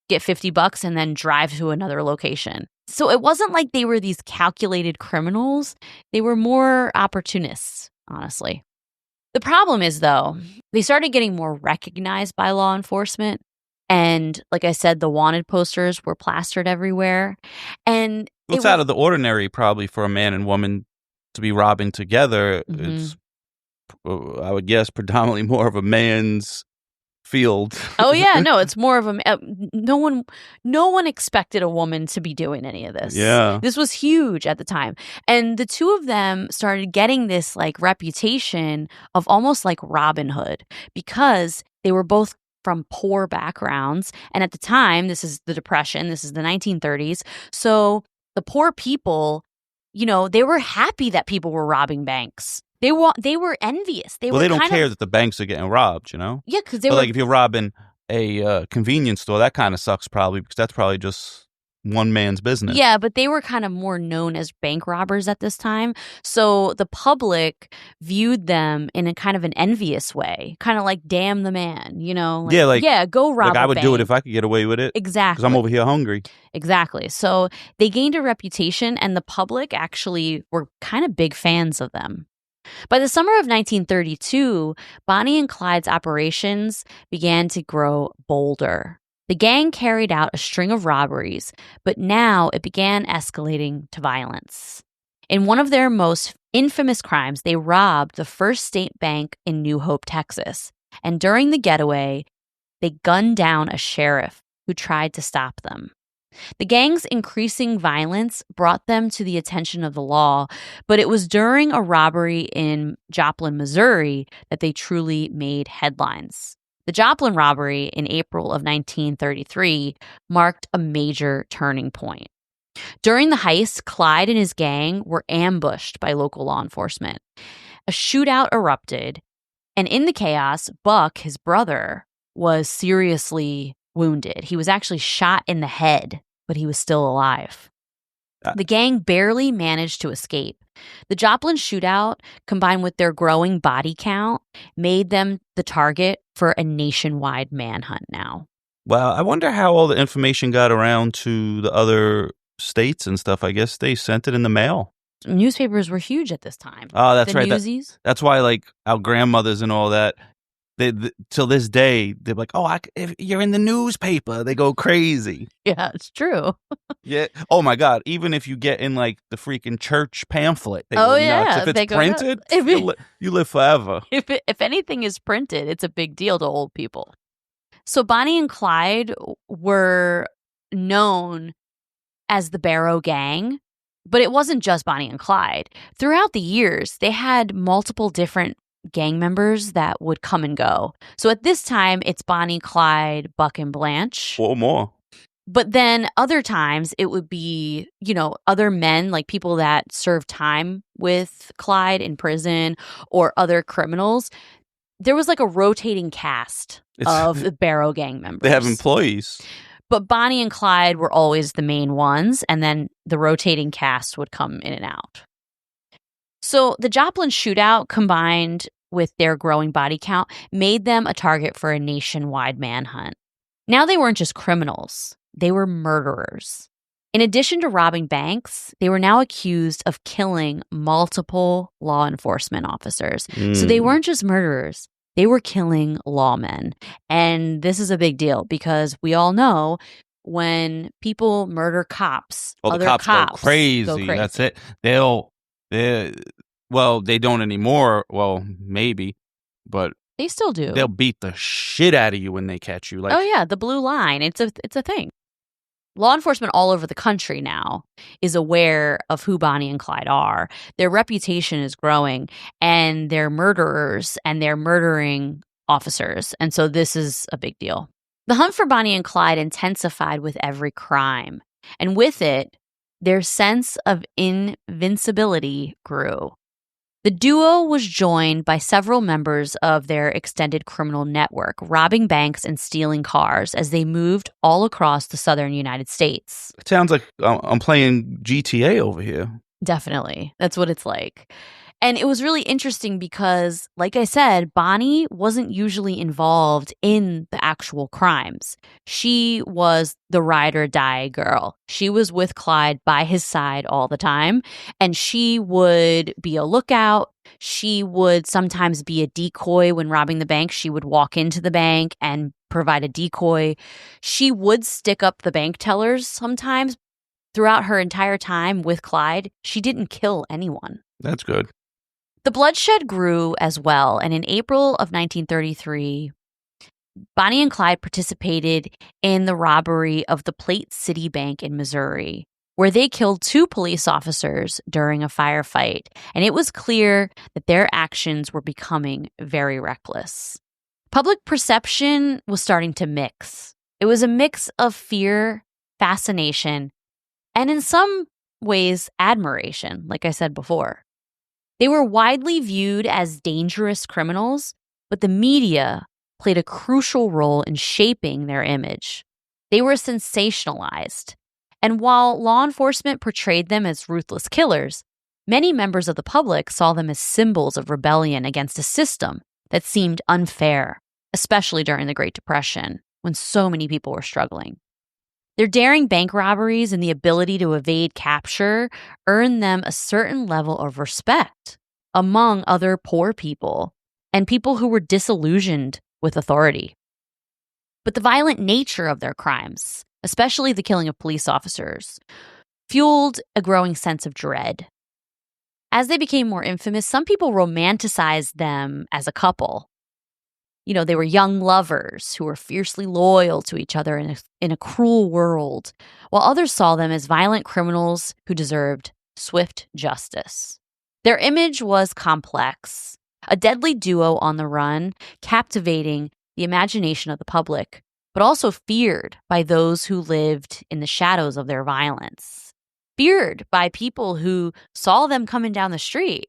get $50 and then drive to another location. So it wasn't like they were these calculated criminals. They were more opportunists, honestly. The problem is, though, they started getting more recognized by law enforcement. And like I said, the wanted posters were plastered everywhere. And it's out of the ordinary, probably, for a man and woman to be robbing together. Mm-hmm. It's, I would guess, predominantly more of a man's field. Oh yeah, no, it's more of a no one expected a woman to be doing any of this. Yeah, this was huge at the time, and the two of them started getting this like reputation of almost like Robin Hood because they were both from poor backgrounds, and at the time, this is the Depression, this is the 1930s, so the poor people, they were happy that people were robbing banks. They were envious. They don't care that the banks are getting robbed, Yeah, because like if you're robbing a convenience store, that kind of sucks probably because that's probably just one man's business. Yeah, but they were kind of more known as bank robbers at this time. So the public viewed them in a kind of an envious way, kind of like, damn the man, go rob a bank. I would do it if I could get away with it. Exactly. Because I'm over here hungry. Exactly. So they gained a reputation and the public actually were kind of big fans of them. By the summer of 1932, Bonnie and Clyde's operations began to grow bolder. The gang carried out a string of robberies, but now it began escalating to violence. In one of their most infamous crimes, they robbed the First State Bank in New Hope, Texas. And during the getaway, they gunned down a sheriff who tried to stop them. The gang's increasing violence brought them to the attention of the law, but it was during a robbery in Joplin, Missouri, that they truly made headlines. The Joplin robbery in April of 1933 marked a major turning point. During the heist, Clyde and his gang were ambushed by local law enforcement. A shootout erupted, and in the chaos, Buck, his brother, was seriously wounded. He was actually shot in the head, but he was still alive. The gang barely managed to escape. The Joplin shootout, combined with their growing body count, made them the target for a nationwide manhunt now. Well, I wonder how all the information got around to the other states and stuff. I guess they sent it in the mail. Newspapers were huge at this time. Oh, that's right. Newsies. That's why, like, our grandmothers and all that, till this day, they're like, oh, if you're in the newspaper, they go crazy. Yeah, it's true. Yeah. Oh, my God. Even if you get in, like, the freaking church pamphlet, they go nuts. If it's printed, you live forever. If anything is printed, it's a big deal to old people. So Bonnie and Clyde were known as the Barrow Gang, but it wasn't just Bonnie and Clyde. Throughout the years, they had multiple different gang members that would come and go. So at this time, it's Bonnie, Clyde, Buck, and Blanche. Or more. But then other times, it would be, other men, like people that served time with Clyde in prison or other criminals. There was like a rotating cast of the Barrow Gang members. They have employees. But Bonnie and Clyde were always the main ones, and then the rotating cast would come in and out. So the Joplin shootout, combined with their growing body count, made them a target for a nationwide manhunt. Now they weren't just criminals, they were murderers. In addition to robbing banks, they were now accused of killing multiple law enforcement officers. So they weren't just murderers. They were killing lawmen. And this is a big deal because we all know when people murder cops, other cops go crazy. That's it. They don't anymore. Well, maybe, but they still do. They'll beat the shit out of you when they catch you. Like, oh yeah, the blue line. It's a thing. Law enforcement all over the country now is aware of who Bonnie and Clyde are. Their reputation is growing, and they're murderers, and they're murdering officers. And so this is a big deal. The hunt for Bonnie and Clyde intensified with every crime. And with it, their sense of invincibility grew. The duo was joined by several members of their extended criminal network, robbing banks and stealing cars as they moved all across the southern United States. It sounds like I'm playing GTA over here. Definitely. That's what it's like. And it was really interesting because, like I said, Bonnie wasn't usually involved in the actual crimes. She was the ride or die girl. She was with Clyde by his side all the time, and she would be a lookout. She would sometimes be a decoy when robbing the bank. She would walk into the bank and provide a decoy. She would stick up the bank tellers sometimes. Throughout her entire time with Clyde, she didn't kill anyone. That's good. The bloodshed grew as well, and in April of 1933, Bonnie and Clyde participated in the robbery of the Plate City Bank in Missouri, where they killed 2 police officers during a firefight, and it was clear that their actions were becoming very reckless. Public perception was starting to mix. It was a mix of fear, fascination, and in some ways, admiration, like I said before. They were widely viewed as dangerous criminals, but the media played a crucial role in shaping their image. They were sensationalized. And while law enforcement portrayed them as ruthless killers, many members of the public saw them as symbols of rebellion against a system that seemed unfair, especially during the Great Depression, when so many people were struggling. Their daring bank robberies and the ability to evade capture earned them a certain level of respect among other poor people and people who were disillusioned with authority. But the violent nature of their crimes, especially the killing of police officers, fueled a growing sense of dread. As they became more infamous, some people romanticized them as a couple. You know, they were young lovers who were fiercely loyal to each other in a cruel world, while others saw them as violent criminals who deserved swift justice. Their image was complex, a deadly duo on the run, captivating the imagination of the public, but also feared by those who lived in the shadows of their violence. Feared by people who saw them coming down the street.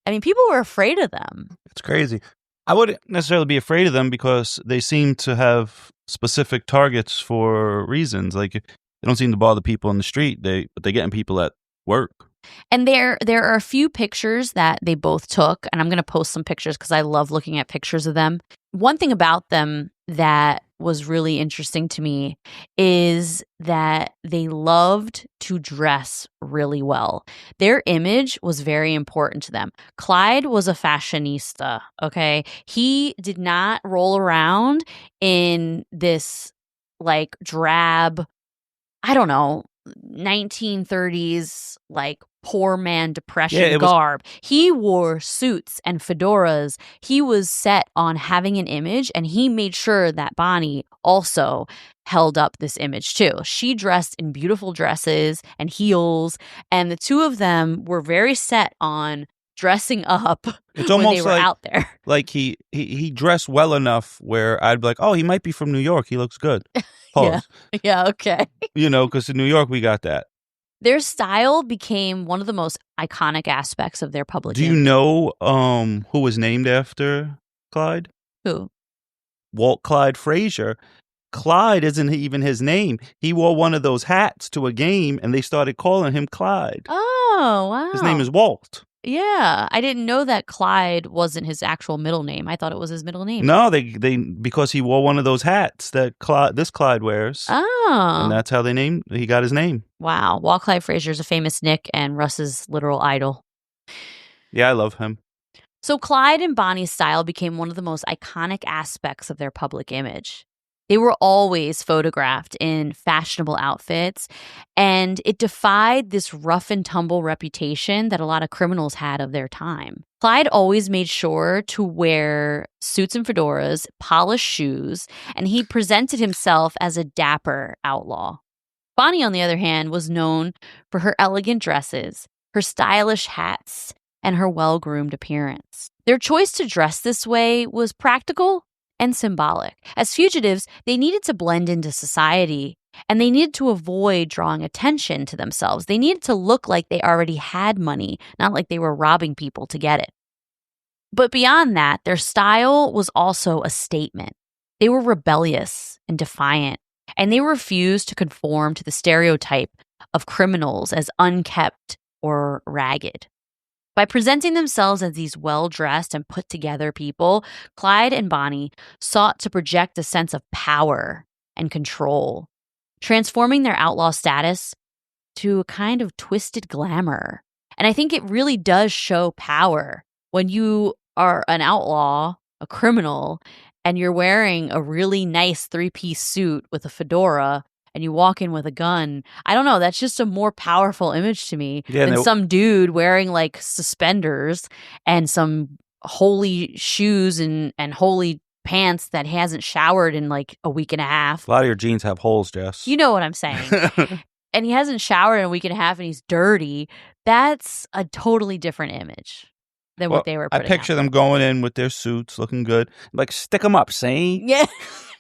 I mean, people were afraid of them. It's crazy. I wouldn't necessarily be afraid of them because they seem to have specific targets for reasons. Like, they don't seem to bother people in the street, but they're getting people at work. And there are a few pictures that they both took, and I'm going to post some pictures because I love looking at pictures of them. One thing about them that was really interesting to me is that they loved to dress really well. Their image was very important to them. Clyde was a fashionista, okay? He did not roll around in this like drab, I don't know, 1930s like poor man depression garb. He wore suits and fedoras. He was set on having an image, and he made sure that Bonnie also held up this image too. She dressed in beautiful dresses and heels, and the two of them were very set on dressing up it's almost when they were like, out there. Like he dressed well enough where I'd be like, oh, he might be from New York. He looks good. Pause. Yeah, okay. You know, because in New York, we got that. Their style became one of the most iconic aspects of their public image. Do you know who was named after Clyde? Who? Walt Clyde Frazier. Clyde isn't even his name. He wore one of those hats to a game, and they started calling him Clyde. Oh, wow. His name is Walt. Yeah, I didn't know that Clyde wasn't his actual middle name. I thought it was his middle name. No, they because he wore one of those hats that this Clyde wears. Oh. And that's how he got his name. Wow. Walt Clyde Frazier is a famous Nick and Russ's literal idol. Yeah, I love him. So Clyde and Bonnie's style became one of the most iconic aspects of their public image. They were always photographed in fashionable outfits, and it defied this rough and tumble reputation that a lot of criminals had of their time. Clyde always made sure to wear suits and fedoras, polished shoes, and he presented himself as a dapper outlaw. Bonnie, on the other hand, was known for her elegant dresses, her stylish hats, and her well-groomed appearance. Their choice to dress this way was practical and symbolic. As fugitives, they needed to blend into society, and they needed to avoid drawing attention to themselves. They needed to look like they already had money, not like they were robbing people to get it. But beyond that, their style was also a statement. They were rebellious and defiant, and they refused to conform to the stereotype of criminals as unkempt or ragged. By presenting themselves as these well-dressed and put-together people, Clyde and Bonnie sought to project a sense of power and control, transforming their outlaw status to a kind of twisted glamour. And I think it really does show power when you are an outlaw, a criminal, and you're wearing a really nice three-piece suit with a fedora, and you walk in with a gun. I don't know. That's just a more powerful image to me than some dude wearing like suspenders and some holy shoes and holy pants that hasn't showered in like a week and a half. A lot of your jeans have holes, Jess. You know what I'm saying. And he hasn't showered in a week and a half and he's dirty. That's a totally different image than what they were putting I picture them going in with their suits looking good. Like, stick them up, see? Yeah.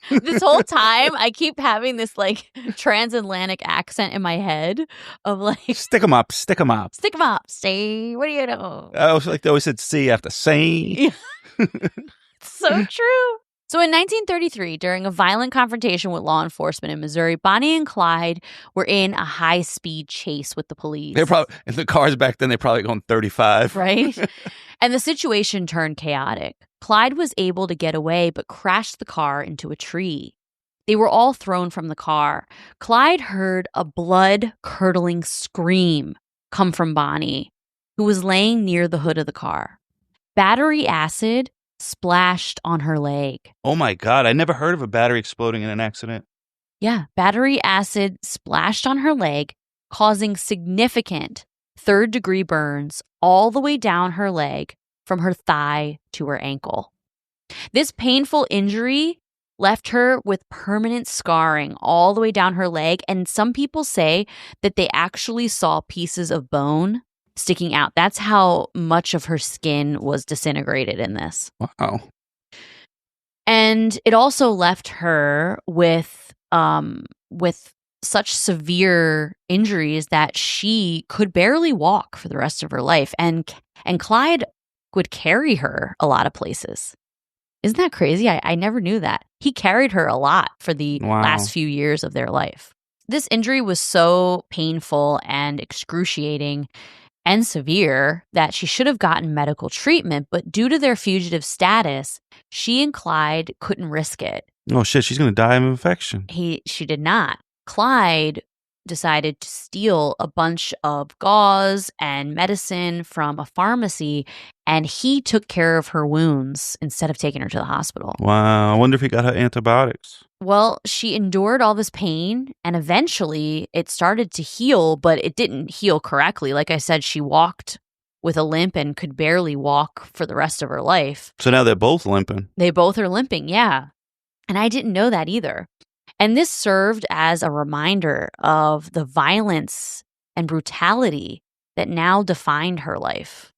This whole time, I keep having this like transatlantic accent in my head of like, stick them up, stick them up. Stick them up, see? What do you know? I was like, they always said see after see. It's so true. So in 1933, during a violent confrontation with law enforcement in Missouri, Bonnie and Clyde were in a high-speed chase with the police. They're probably, in the cars back then, they're probably going 35. Right? And the situation turned chaotic. Clyde was able to get away, but crashed the car into a tree. They were all thrown from the car. Clyde heard a blood-curdling scream come from Bonnie, who was laying near the hood of the car. Battery acid splashed on her leg. Oh my God, I never heard of a battery exploding in an accident. Yeah, battery acid splashed on her leg, causing significant third-degree burns all the way down her leg from her thigh to her ankle. This painful injury left her with permanent scarring all the way down her leg, and some people say that they actually saw pieces of bone sticking out. That's how much of her skin was disintegrated in this. Wow. And it also left her with such severe injuries that she could barely walk for the rest of her life. And Clyde would carry her a lot of places. Isn't that crazy? I never knew that. He carried her a lot for the last few years of their life. This injury was so painful and excruciating and severe that she should have gotten medical treatment, but due to their fugitive status, she and Clyde couldn't risk it. Oh shit, she's going to die of infection. She did not. Clyde decided to steal a bunch of gauze and medicine from a pharmacy, and he took care of her wounds instead of taking her to the hospital. Wow, I wonder if he got her antibiotics. Well, she endured all this pain, and eventually it started to heal, but it didn't heal correctly. Like I said, she walked with a limp and could barely walk for the rest of her life. So now they're both limping. They both are limping, yeah. And I didn't know that either. And this served as a reminder of the violence and brutality that now defined her life.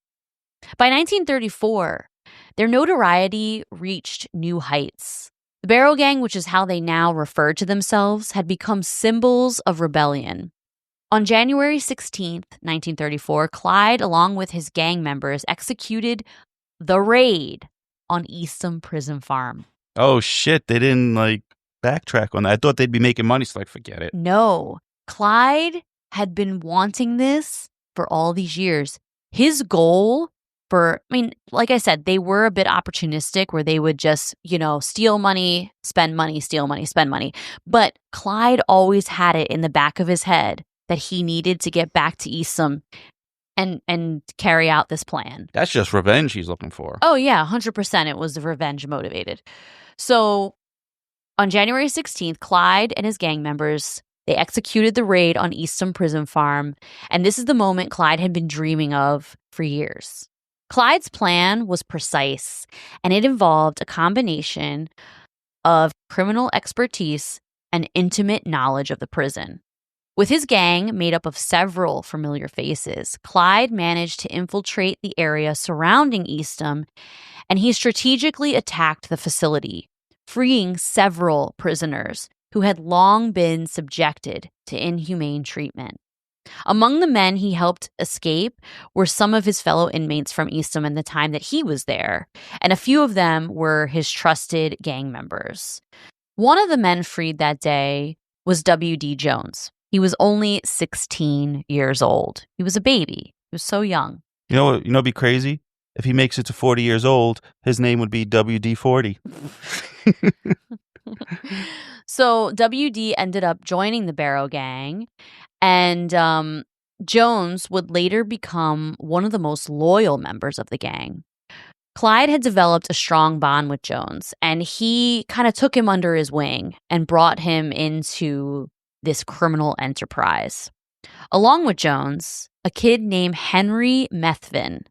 By 1934, their notoriety reached new heights. The Barrow Gang, which is how they now referred to themselves, had become symbols of rebellion. On January 16th, 1934, Clyde, along with his gang members, executed the raid on Eastham Prison Farm. Oh, shit. They didn't, backtrack on that. I thought they'd be making money, so forget it. No. Clyde had been wanting this for all these years. His goal like I said, they were a bit opportunistic where they would just, steal money, spend money, steal money, spend money. But Clyde always had it in the back of his head that he needed to get back to Eastham and carry out this plan. That's just revenge he's looking for. Oh, yeah, 100% it was revenge motivated. So on January 16th, Clyde and his gang members, they executed the raid on Eastham Prison Farm, and this is the moment Clyde had been dreaming of for years. Clyde's plan was precise, and it involved a combination of criminal expertise and intimate knowledge of the prison. With his gang made up of several familiar faces, Clyde managed to infiltrate the area surrounding Eastham, and he strategically attacked the facility, freeing several prisoners who had long been subjected to inhumane treatment. Among the men he helped escape were some of his fellow inmates from Eastham in the time that he was there, and a few of them were his trusted gang members. One of the men freed that day was W.D. Jones. He was only 16 years old. He was a baby. He was so young. You know what'd be crazy? If he makes it to 40 years old, his name would be WD-40. So WD ended up joining the Barrow Gang, and Jones would later become one of the most loyal members of the gang. Clyde had developed a strong bond with Jones, and he kind of took him under his wing and brought him into this criminal enterprise. Along with Jones, a kid named Henry Methvin,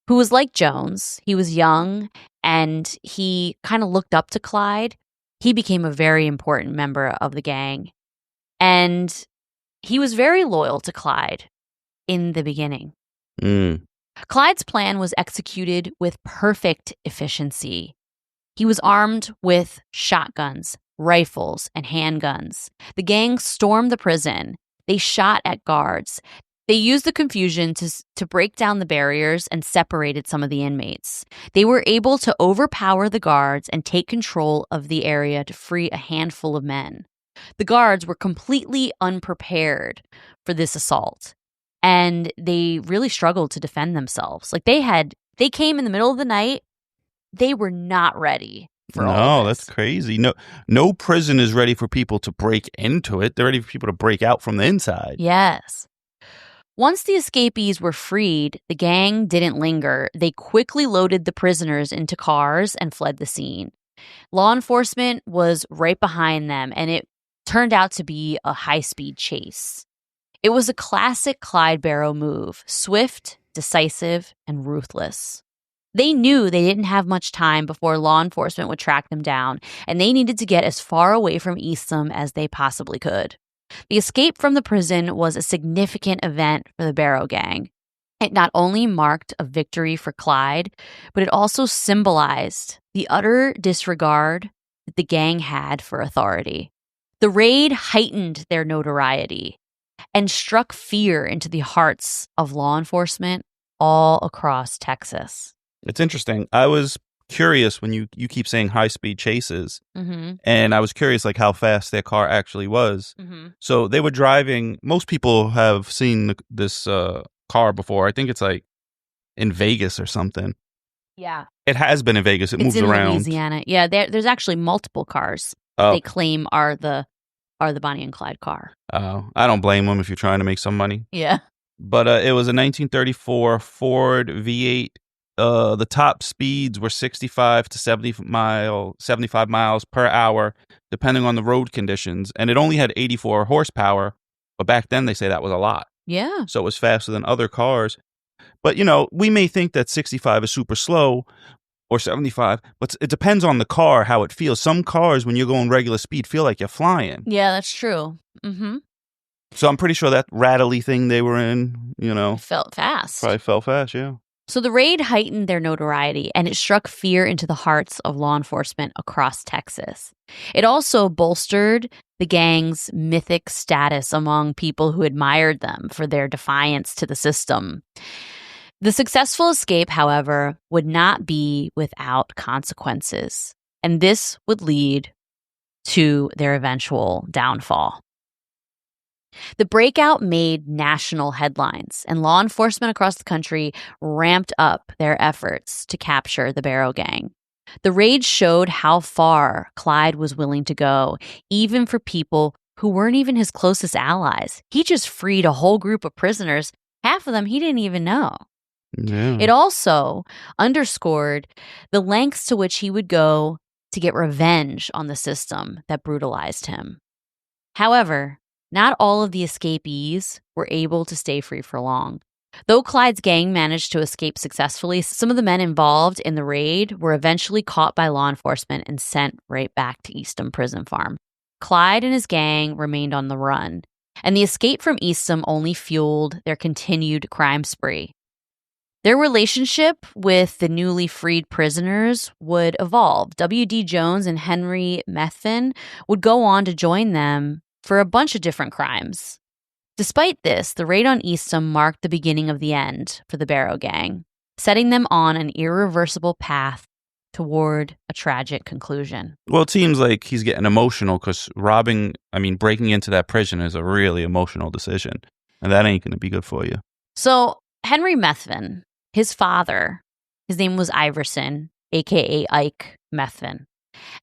who was like Jones. He was young, and he kind of looked up to Clyde. He became a very important member of the gang, and he was very loyal to Clyde in the beginning. Clyde's plan was executed with perfect efficiency. He was armed with shotguns, rifles, and handguns. The gang stormed the prison. They shot at guards. They used the confusion to break down the barriers and separated some of the inmates. They were able to overpower the guards and take control of the area to free a handful of men. The guards were completely unprepared for this assault, and they really struggled to defend themselves. They came in the middle of the night. They were not ready for all of this. That's crazy. No prison is ready for people to break into it. They're ready for people to break out from the inside. Yes. Once the escapees were freed, the gang didn't linger. They quickly loaded the prisoners into cars and fled the scene. Law enforcement was right behind them, and it turned out to be a high-speed chase. It was a classic Clyde Barrow move, swift, decisive, and ruthless. They knew they didn't have much time before law enforcement would track them down, and they needed to get as far away from Eastham as they possibly could. The escape from the prison was a significant event for the Barrow gang. It not only marked a victory for Clyde, but it also symbolized the utter disregard that the gang had for authority. The raid heightened their notoriety and struck fear into the hearts of law enforcement all across Texas. It's interesting. I was curious when you keep saying high-speed chases, and I was curious like how fast their car actually was. So they were driving. Most people have seen this car before. I think it's like in Vegas or something. Yeah. It has been in Vegas. It moves in around. Louisiana. Yeah, there's actually multiple cars they claim are the Bonnie and Clyde car. Oh, I don't blame them if you're trying to make some money. Yeah. But it was a 1934 Ford V8. The top speeds were 65 to 75 miles per hour, depending on the road conditions. And it only had 84 horsepower. But back then, they say that was a lot. Yeah. So it was faster than other cars. But, you know, we may think that 65 is super slow or 75, but it depends on the car, how it feels. Some cars, when you're going regular speed, feel like you're flying. Yeah, that's true. So I'm pretty sure that rattly thing they were in, you know. It felt fast. Probably felt fast, yeah. So the raid heightened their notoriety, and it struck fear into the hearts of law enforcement across Texas. It also bolstered the gang's mythic status among people who admired them for their defiance to the system. The successful escape, however, would not be without consequences, and this would lead to their eventual downfall. The breakout made national headlines, and law enforcement across the country ramped up their efforts to capture the Barrow gang. The raid showed how far Clyde was willing to go, even for people who weren't even his closest allies. He just freed a whole group of prisoners, half of them he didn't even know. Yeah. It also underscored the lengths to which he would go to get revenge on the system that brutalized him. However, not all of the escapees were able to stay free for long. Though Clyde's gang managed to escape successfully, some of the men involved in the raid were eventually caught by law enforcement and sent right back to Eastham Prison Farm. Clyde and his gang remained on the run, and the escape from Eastham only fueled their continued crime spree. Their relationship with the newly freed prisoners would evolve. W.D. Jones and Henry Methvin would go on to join them for a bunch of different crimes. Despite this, the raid on Eastham marked the beginning of the end for the Barrow gang, setting them on an irreversible path toward a tragic conclusion. Well, it seems like he's getting emotional because breaking into that prison is a really emotional decision, and that ain't going to be good for you. So, Henry Methvin, his father, his name was Iverson, a.k.a. Ike Methvin,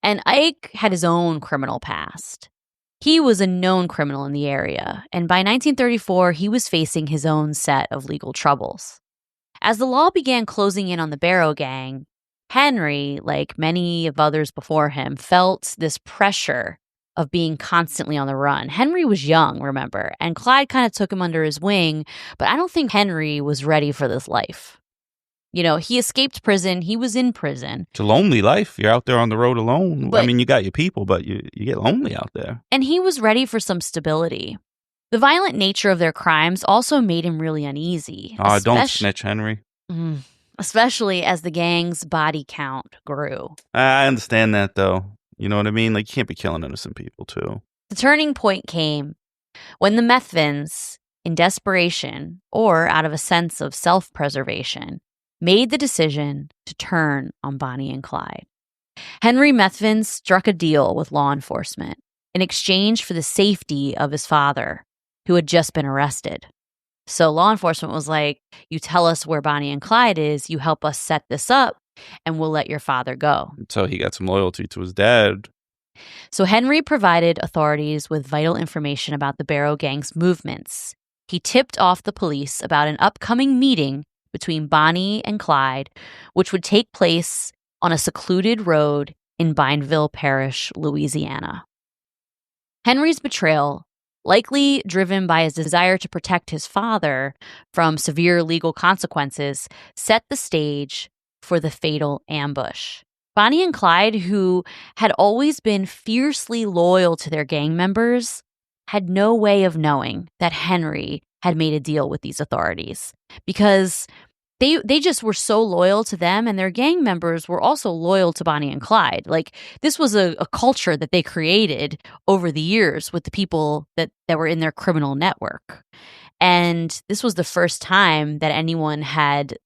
and Ike had his own criminal past. He was a known criminal in the area, and by 1934, he was facing his own set of legal troubles. As the law began closing in on the Barrow gang, Henry, like many of others before him, felt this pressure of being constantly on the run. Henry was young, remember, and Clyde kind of took him under his wing, but I don't think Henry was ready for this life. You know, he escaped prison. He was in prison. It's a lonely life. You're out there on the road alone. You got your people, but you get lonely out there. And he was ready for some stability. The violent nature of their crimes also made him really uneasy. Don't snitch, Henry. Especially as the gang's body count grew. I understand that, though. You know what I mean? Like, you can't be killing innocent people, too. The turning point came when the Methvins, in desperation or out of a sense of self-preservation, made the decision to turn on Bonnie and Clyde. Henry Methvin struck a deal with law enforcement in exchange for the safety of his father, who had just been arrested. So law enforcement was like, you tell us where Bonnie and Clyde is, you help us set this up, and we'll let your father go. So he got some loyalty to his dad. So Henry provided authorities with vital information about the Barrow gang's movements. He tipped off the police about an upcoming meeting between Bonnie and Clyde, which would take place on a secluded road in Bineville Parish, Louisiana. Henry's betrayal likely driven by his desire to protect his father from severe legal consequences, set the stage for the fatal ambush. Bonnie and Clyde, who had always been fiercely loyal to their gang members, had no way of knowing that Henry had made a deal with these authorities because they just were so loyal to them, and their gang members were also loyal to Bonnie and Clyde. Like, this was a culture that they created over the years with the people that were in their criminal network. And this was the first time that anyone had,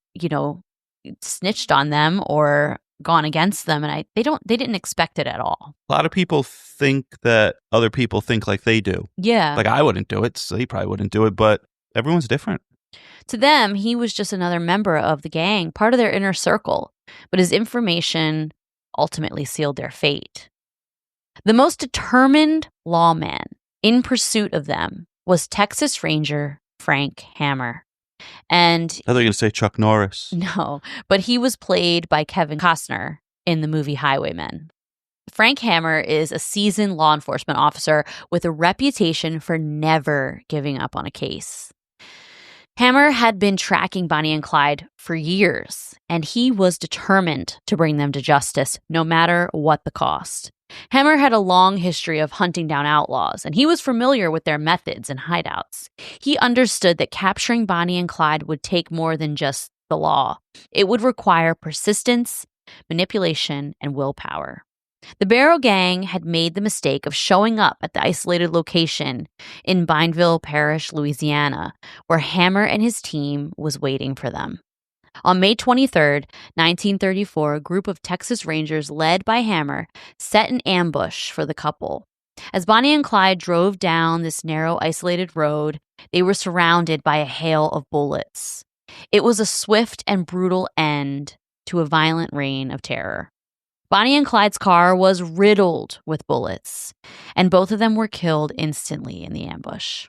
snitched on them or gone against them, and they didn't expect it at all. A lot of people think that other people think like they do. Yeah. Like, I wouldn't do it, so he probably wouldn't do it, but everyone's different. To them, he was just another member of the gang, part of their inner circle, but his information ultimately sealed their fate. The most determined lawman in pursuit of them was Texas Ranger Frank Hammer. And I thought you were going to say Chuck Norris. No, but he was played by Kevin Costner in the movie Highwaymen. Frank Hammer is a seasoned law enforcement officer with a reputation for never giving up on a case. Hammer had been tracking Bonnie and Clyde for years, and he was determined to bring them to justice, no matter what the cost. Hammer had a long history of hunting down outlaws, and he was familiar with their methods and hideouts. He understood that capturing Bonnie and Clyde would take more than just the law. It would require persistence, manipulation, and willpower. The Barrow Gang had made the mistake of showing up at the isolated location in Bineville Parish, Louisiana, where Hammer and his team was waiting for them. On May 23rd, 1934, a group of Texas Rangers led by Hammer set an ambush for the couple. As Bonnie and Clyde drove down this narrow, isolated road, they were surrounded by a hail of bullets. It was a swift and brutal end to a violent reign of terror. Bonnie and Clyde's car was riddled with bullets, and both of them were killed instantly in the ambush.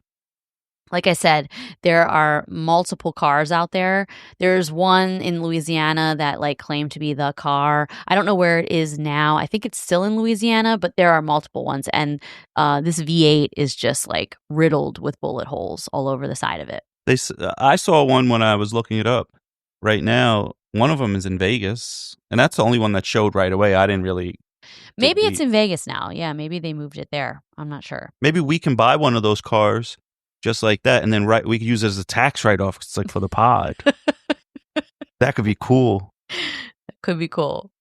Like I said, there are multiple cars out there. There's one in Louisiana that claimed to be the car. I don't know where it is now. I think it's still in Louisiana, but there are multiple ones. And this V8 is just riddled with bullet holes all over the side of it. I saw one when I was looking it up. Right now, one of them is in Vegas, and that's the only one that showed right away. I didn't really... Maybe it's in Vegas now. Yeah, maybe they moved it there. I'm not sure. Maybe we can buy one of those cars just like that, and then we could use it as a tax write-off. It's for the pod. That could be cool. That could be cool.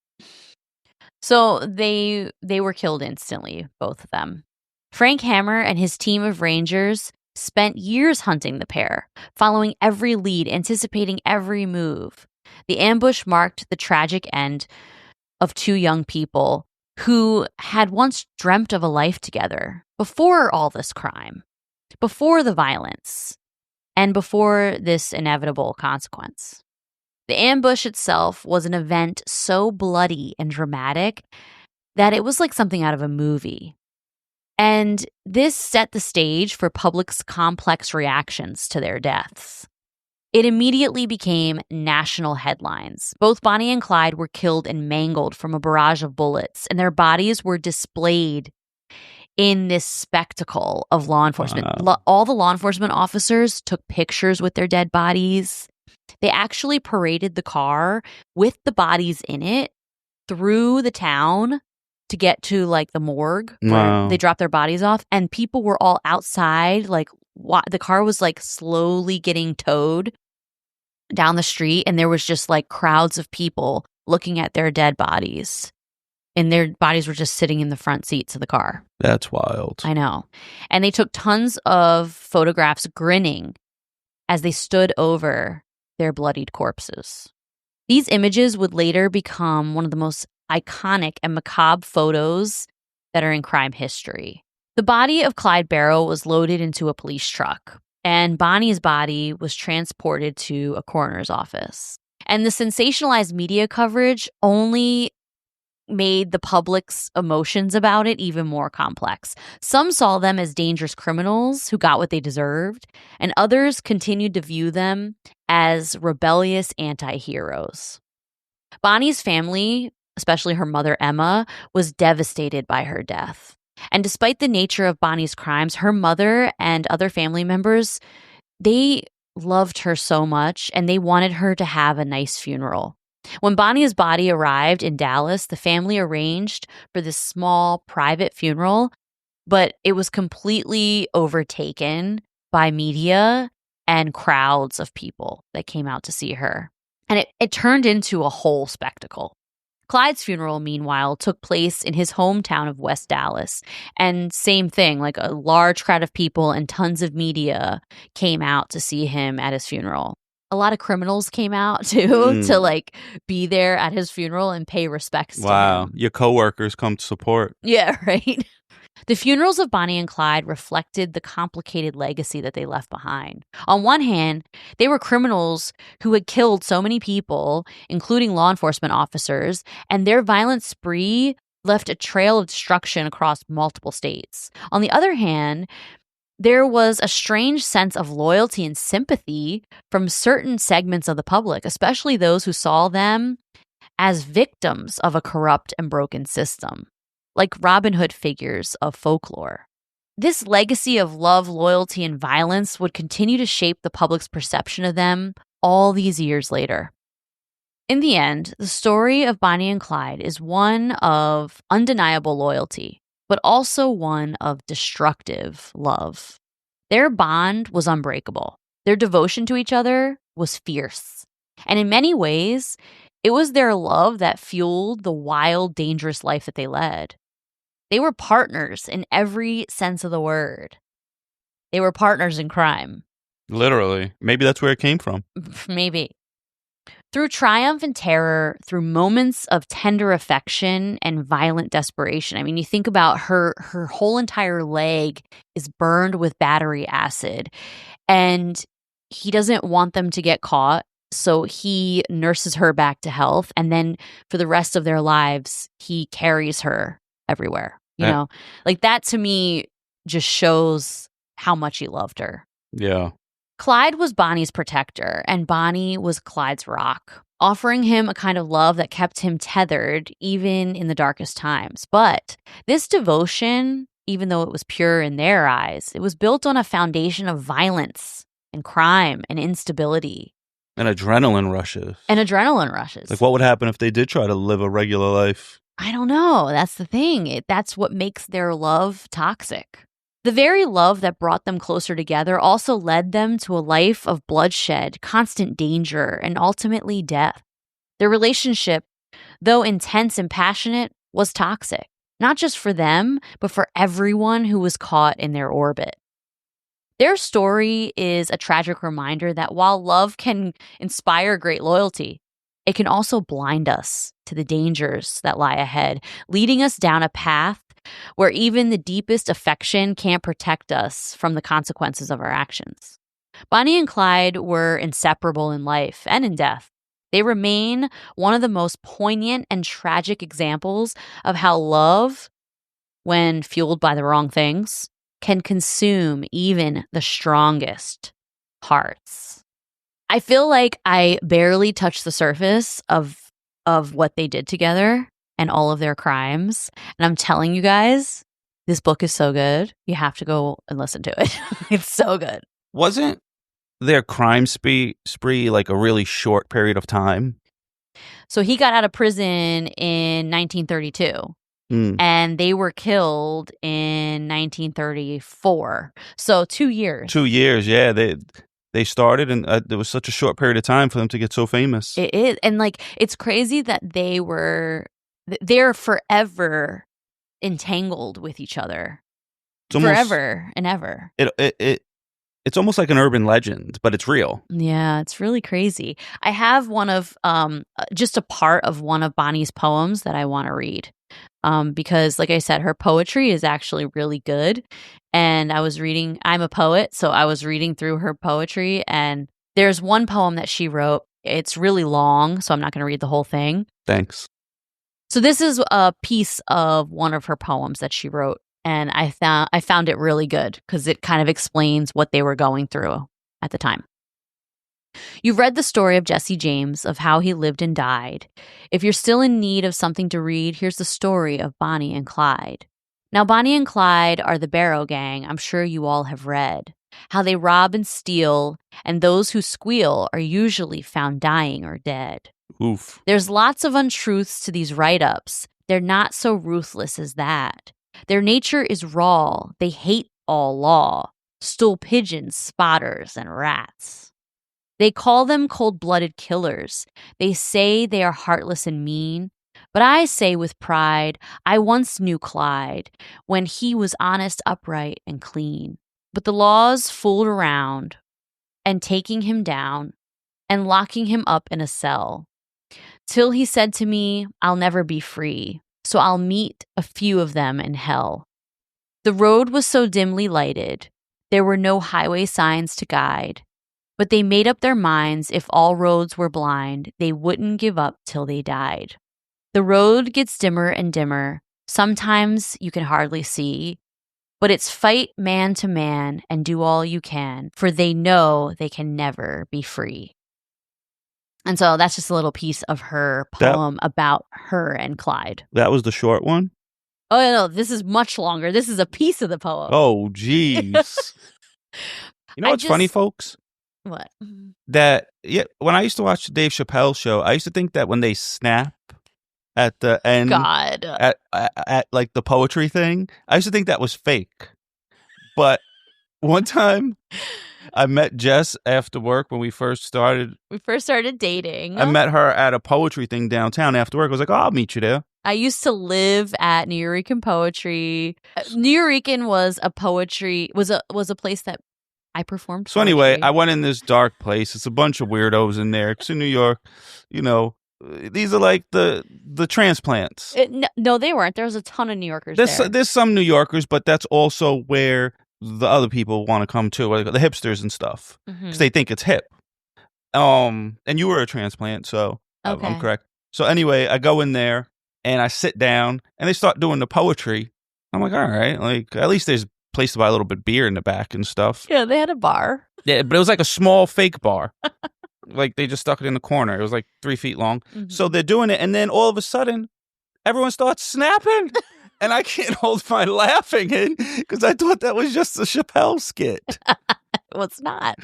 So they were killed instantly, both of them. Frank Hammer and his team of Rangers spent years hunting the pair, following every lead, anticipating every move. The ambush marked the tragic end of two young people who had once dreamt of a life together before all this crime, before the violence, and before this inevitable consequence. The ambush itself was an event so bloody and dramatic that it was like something out of a movie. And this set the stage for public's complex reactions to their deaths. It immediately became national headlines. Both Bonnie and Clyde were killed and mangled from a barrage of bullets, and their bodies were displayed in this spectacle of law enforcement. Wow. All the law enforcement officers took pictures with their dead bodies. They actually paraded the car with the bodies in it through the town to get to the morgue where they dropped their bodies off, and people were all outside. The car was slowly getting towed down the street, and there was just crowds of people looking at their dead bodies, and their bodies were just sitting in the front seats of the car. That's wild. I know. And they took tons of photographs grinning as they stood over their bloodied corpses. These images would later become one of the most iconic and macabre photos that are in crime history. The body of Clyde Barrow was loaded into a police truck, and Bonnie's body was transported to a coroner's office. And the sensationalized media coverage only made the public's emotions about it even more complex. Some saw them as dangerous criminals who got what they deserved, and others continued to view them as rebellious anti-heroes. Bonnie's family, especially her mother Emma, was devastated by her death. And despite the nature of Bonnie's crimes, her mother and other family members, they loved her so much and they wanted her to have a nice funeral. When Bonnie's body arrived in Dallas, the family arranged for this small private funeral, but it was completely overtaken by media and crowds of people that came out to see her. And it turned into a whole spectacle. Clyde's funeral, meanwhile, took place in his hometown of West Dallas. And same thing, like a large crowd of people and tons of media came out to see him at his funeral. A lot of criminals came out, too, to like be there at his funeral and pay respects to him. Wow, your coworkers come to support. Yeah, right? The funerals of Bonnie and Clyde reflected the complicated legacy that they left behind. On one hand, they were criminals who had killed so many people, including law enforcement officers, and their violent spree left a trail of destruction across multiple states. On the other hand, there was a strange sense of loyalty and sympathy from certain segments of the public, especially those who saw them as victims of a corrupt and broken system, like Robin Hood figures of folklore. This legacy of love, loyalty, and violence would continue to shape the public's perception of them all these years later. In the end, the story of Bonnie and Clyde is one of undeniable loyalty, but also one of destructive love. Their bond was unbreakable. Their devotion to each other was fierce. And in many ways, it was their love that fueled the wild, dangerous life that they led. They were partners in every sense of the word. They were partners in crime. Literally. Maybe that's where it came from. Maybe. Through triumph and terror, through moments of tender affection and violent desperation. I mean, you think about her whole entire leg is burned with battery acid, and he doesn't want them to get caught. So he nurses her back to health. And then for the rest of their lives, he carries her everywhere. You know, like that to me just shows how much he loved her. Yeah. Clyde was Bonnie's protector, and Bonnie was Clyde's rock, offering him a kind of love that kept him tethered even in the darkest times. But this devotion, even though it was pure in their eyes, it was built on a foundation of violence and crime and instability. And adrenaline rushes. Like, what would happen if they did try to live a regular life? I don't know. That's the thing. That's what makes their love toxic. The very love that brought them closer together also led them to a life of bloodshed, constant danger, and ultimately death. Their relationship, though intense and passionate, was toxic, not just for them, but for everyone who was caught in their orbit. Their story is a tragic reminder that while love can inspire great loyalty, it can also blind us to the dangers that lie ahead, leading us down a path where even the deepest affection can't protect us from the consequences of our actions. Bonnie and Clyde were inseparable in life and in death. They remain one of the most poignant and tragic examples of how love, when fueled by the wrong things, can consume even the strongest hearts. I feel like I barely touched the surface of what they did together and all of their crimes. And I'm telling you guys, this book is so good. You have to go and listen to it. It's so good. Wasn't their crime spree like a really short period of time? So he got out of prison in 1932. And they were killed in 1934. So 2 years. 2 years, yeah. They started, and there was such a short period of time for them to get so famous. It is. And like, it's crazy that they're forever entangled with each other. Forever and ever. It's almost like an urban legend, but it's real. Yeah, it's really crazy. I have one of, just a part of one of Bonnie's poems that I want to read. Because like I said, her poetry is actually really good. And I'm a poet, so I was reading through her poetry, and there's one poem that she wrote. It's really long, so I'm not going to read the whole thing. Thanks. So this is a piece of one of her poems that she wrote, and I found it really good because it kind of explains what they were going through at the time. You've read the story of Jesse James, of how he lived and died. If you're still in need of something to read, here's the story of Bonnie and Clyde. Now, Bonnie and Clyde are the Barrow Gang. I'm sure you all have read how they rob and steal, and those who squeal are usually found dying or dead. Oof. There's lots of untruths to these write-ups. They're not so ruthless as that. Their nature is raw. They hate all law. Stool pigeons, spotters, and rats. They call them cold-blooded killers. They say they are heartless and mean. But I say with pride, I once knew Clyde when he was honest, upright, and clean. But the laws fooled around and taking him down and locking him up in a cell. Till he said to me, I'll never be free, so I'll meet a few of them in hell. The road was so dimly lighted, there were no highway signs to guide. But they made up their minds if all roads were blind, they wouldn't give up till they died. The road gets dimmer and dimmer. Sometimes you can hardly see. But it's fight man to man and do all you can, for they know they can never be free. And so that's just a little piece of her poem about her and Clyde. That was the short one? Oh, no, this is much longer. This is a piece of the poem. Oh, jeez. You know what's funny, folks? What? That, when I used to watch the Dave Chappelle show, I used to think that when they snap at the end, God, at like the poetry thing, I used to think that was fake. But one time, I met Jess after work when we first started. Dating. I met her at a poetry thing downtown after work. I was like, oh, I'll meet you there. I used to live at New Eurekan Poetry. New Eurekan was a place that I performed poetry. So anyway, I went in this dark place. It's a bunch of weirdos in there. Because in New York, these are like the transplants. No, they weren't. There was a ton of New Yorkers there. There's some New Yorkers, but that's also where the other people want to come to, like the hipsters and stuff, because they think it's hip. And you were a transplant, so okay. I'm correct. So anyway, I go in there and I sit down, and they start doing the poetry. I'm like, all right, like at least there's a place to buy a little bit of beer in the back and stuff. Yeah, they had a bar. Yeah, but it was like a small fake bar. Like they just stuck it in the corner. It was like 3 feet long. Mm-hmm. So they're doing it, and then all of a sudden, everyone starts snapping. And I can't hold my laughing in because I thought that was just a Chappelle skit. Well, it's not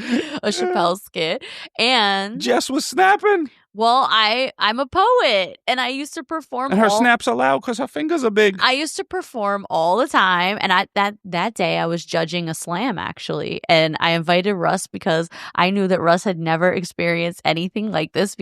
a Chappelle skit. And Jess was snapping. Well, I'm a poet, and I used to perform. And her snaps are loud because her fingers are big. I used to perform all the time, and that day I was judging a slam, actually. And I invited Russ because I knew that Russ had never experienced anything like this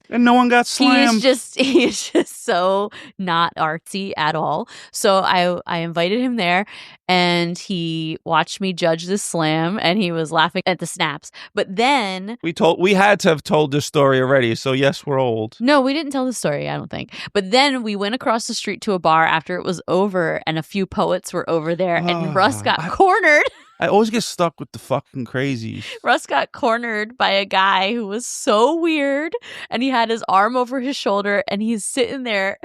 and no one got slammed. He is just so not artsy at all. So I invited him there, and he watched me judge this slam, and he was laughing at the snaps. But then we had to have told this story already, so yes, we're old. No, we didn't tell the story, I don't think. But then we went across the street to a bar after it was over, and a few poets were over there, and Russ got cornered. I always get stuck with the fucking crazies. Russ got cornered by a guy who was so weird, and he had his arm over his shoulder, and he's sitting there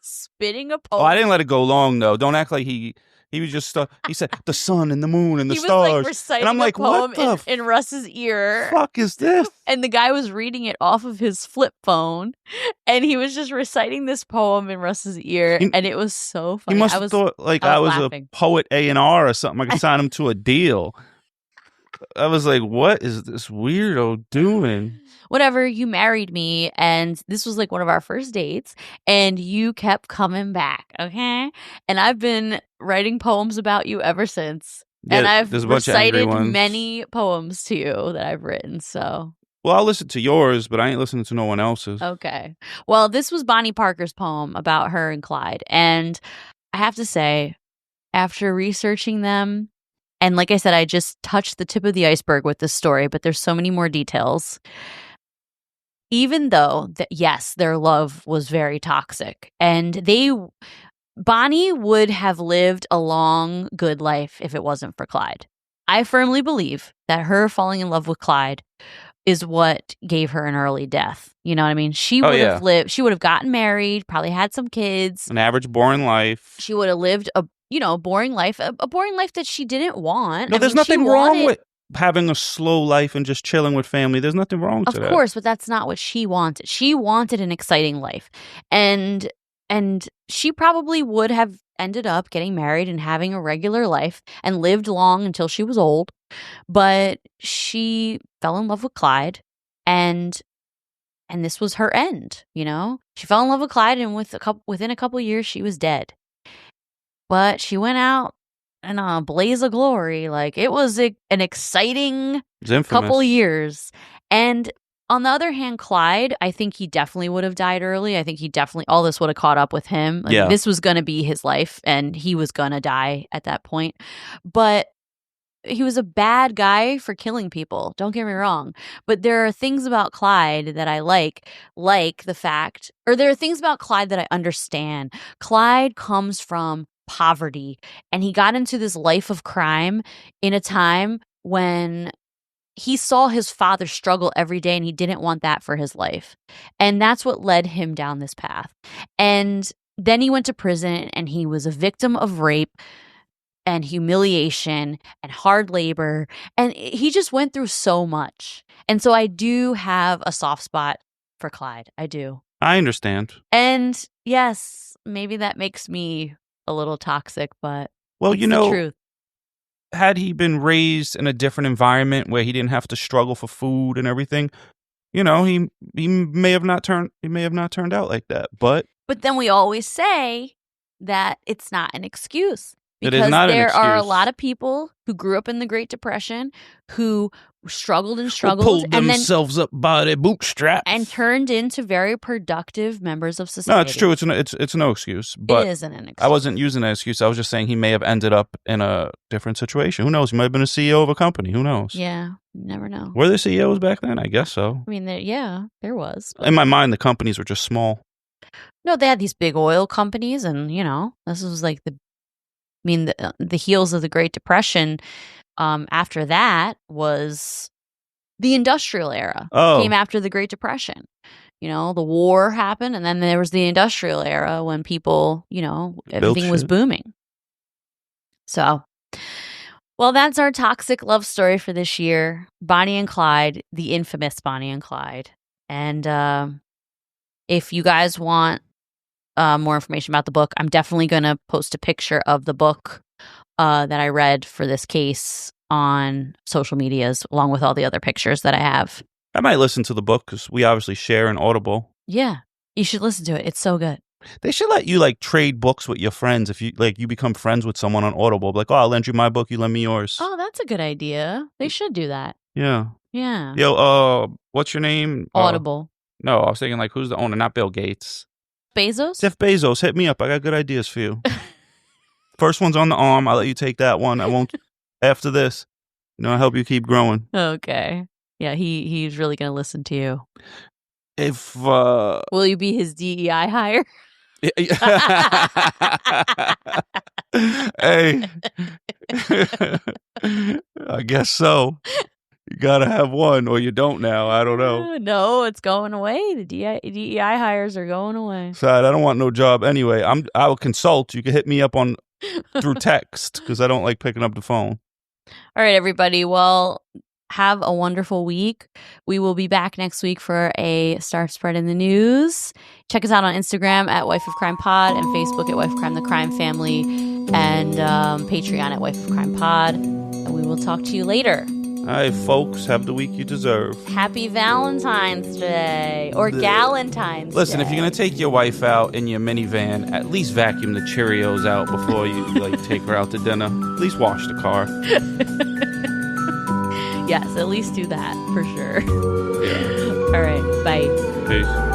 spitting a poem. Oh, I didn't let it go long, though. Don't act like he was just stuck. He said, the sun and the moon and the stars. He was like reciting and I'm like, a poem what in Russ's ear. Fuck is this? And the guy was reading it off of his flip phone. And he was just reciting this poem in Russ's ear. And it was so funny. He must have thought like I was laughing. A poet A&R or something. I could sign him to a deal. I was like, what is this weirdo doing? Whatever, you married me, and this was like one of our first dates, and you kept coming back, okay? And I've been writing poems about you ever since. Yeah, and I've recited many poems to you that I've written, so. Well, I'll listen to yours, but I ain't listening to no one else's. Okay. Well, this was Bonnie Parker's poem about her and Clyde, and I have to say, after researching them, and like I said, I just touched the tip of the iceberg with this story, but there's so many more details. Even though, yes, their love was very toxic, and Bonnie would have lived a long, good life if it wasn't for Clyde. I firmly believe that her falling in love with Clyde is what gave her an early death. You know what I mean? She would have lived, she would have gotten married, probably had some kids. An average boring life. She would have lived a boring life, a boring life that she didn't want. No, there's nothing wrong with having a slow life and just chilling with family. There's nothing wrong with that. Of course, but that's not what she wanted. She wanted an exciting life. And she probably would have ended up getting married and having a regular life and lived long until she was old. But she fell in love with Clyde, and this was her end, you know? She fell in love with Clyde, and within a couple of years, she was dead. But she went out in a blaze of glory. Like, it was an exciting couple of years. And on the other hand, Clyde, I think he definitely would have died early. I think all this would have caught up with him. Like, this was going to be his life, and he was going to die at that point. But he was a bad guy for killing people. Don't get me wrong. But there are things about Clyde that I like the fact, or there are things about Clyde that I understand. Clyde comes from poverty, and he got into this life of crime in a time when he saw his father struggle every day, and he didn't want that for his life. And that's what led him down this path. And then he went to prison, and he was a victim of rape and humiliation and hard labor. And he just went through so much. And so I do have a soft spot for Clyde. I do. I understand. And yes, maybe that makes me a little toxic, but well, you know, the truth. Had he been raised in a different environment where he didn't have to struggle for food and everything, you know, he may have not turned out like that. But then we always say that it's not an excuse. Because it is not there an excuse. Are a lot of people who grew up in the Great Depression who struggled and pulled themselves up by their bootstraps and turned into very productive members of society. No, it's true. It's no excuse. But it isn't an excuse. I wasn't using that excuse. I was just saying he may have ended up in a different situation. Who knows? He might have been a CEO of a company. Who knows? Yeah, you never know. Were there CEOs back then? I guess so. I mean, there was. In my mind, the companies were just small. No, they had these big oil companies, and you know, this was like the heels of the Great Depression. After that was the industrial era. Came after the Great Depression. You know, the war happened, and then there was the industrial era when people, you know, everything was booming. So, well, that's our toxic love story for this year. Bonnie and Clyde, the infamous Bonnie and Clyde. And if you guys want more information about the book, I'm definitely going to post a picture of the book that I read for this case on social medias, along with all the other pictures that I have. I might listen to the book because we obviously share an Audible. Yeah, you should listen to it. It's so good. They should let you like trade books with your friends. If you become friends with someone on Audible, like, oh, I'll lend you my book, you lend me yours. Oh, that's a good idea. They should do that. Yeah. Yeah. Yo, what's your name? Audible. No, I was thinking like, who's the owner? Not Bill Gates. Bezos? Jeff Bezos, hit me up. I got good ideas for you. First one's on the arm. I'll let you take that one. I won't. After this, I'll help you keep growing. Okay. Yeah, he's really going to listen to you. If will you be his DEI hire? Hey, I guess so. You gotta have one, or you don't now. I don't know. No, it's going away. The DEI hires are going away. Sad. I don't want no job anyway. I will consult. You can hit me up through text because I don't like picking up the phone. All right, everybody. Well, have a wonderful week. We will be back next week for a Star Spread in the News. Check us out on Instagram at Wife of Crime Pod and Facebook at Wife of Crime, the Crime Family, and Patreon at Wife of Crime Pod. And we will talk to you later. All right, folks, have the week you deserve. Happy Valentine's Day or Galentine's Day. Listen, if you're going to take your wife out in your minivan, at least vacuum the Cheerios out before you take her out to dinner. At least wash the car. Yes, at least do that for sure. Yeah. All right, bye. Peace.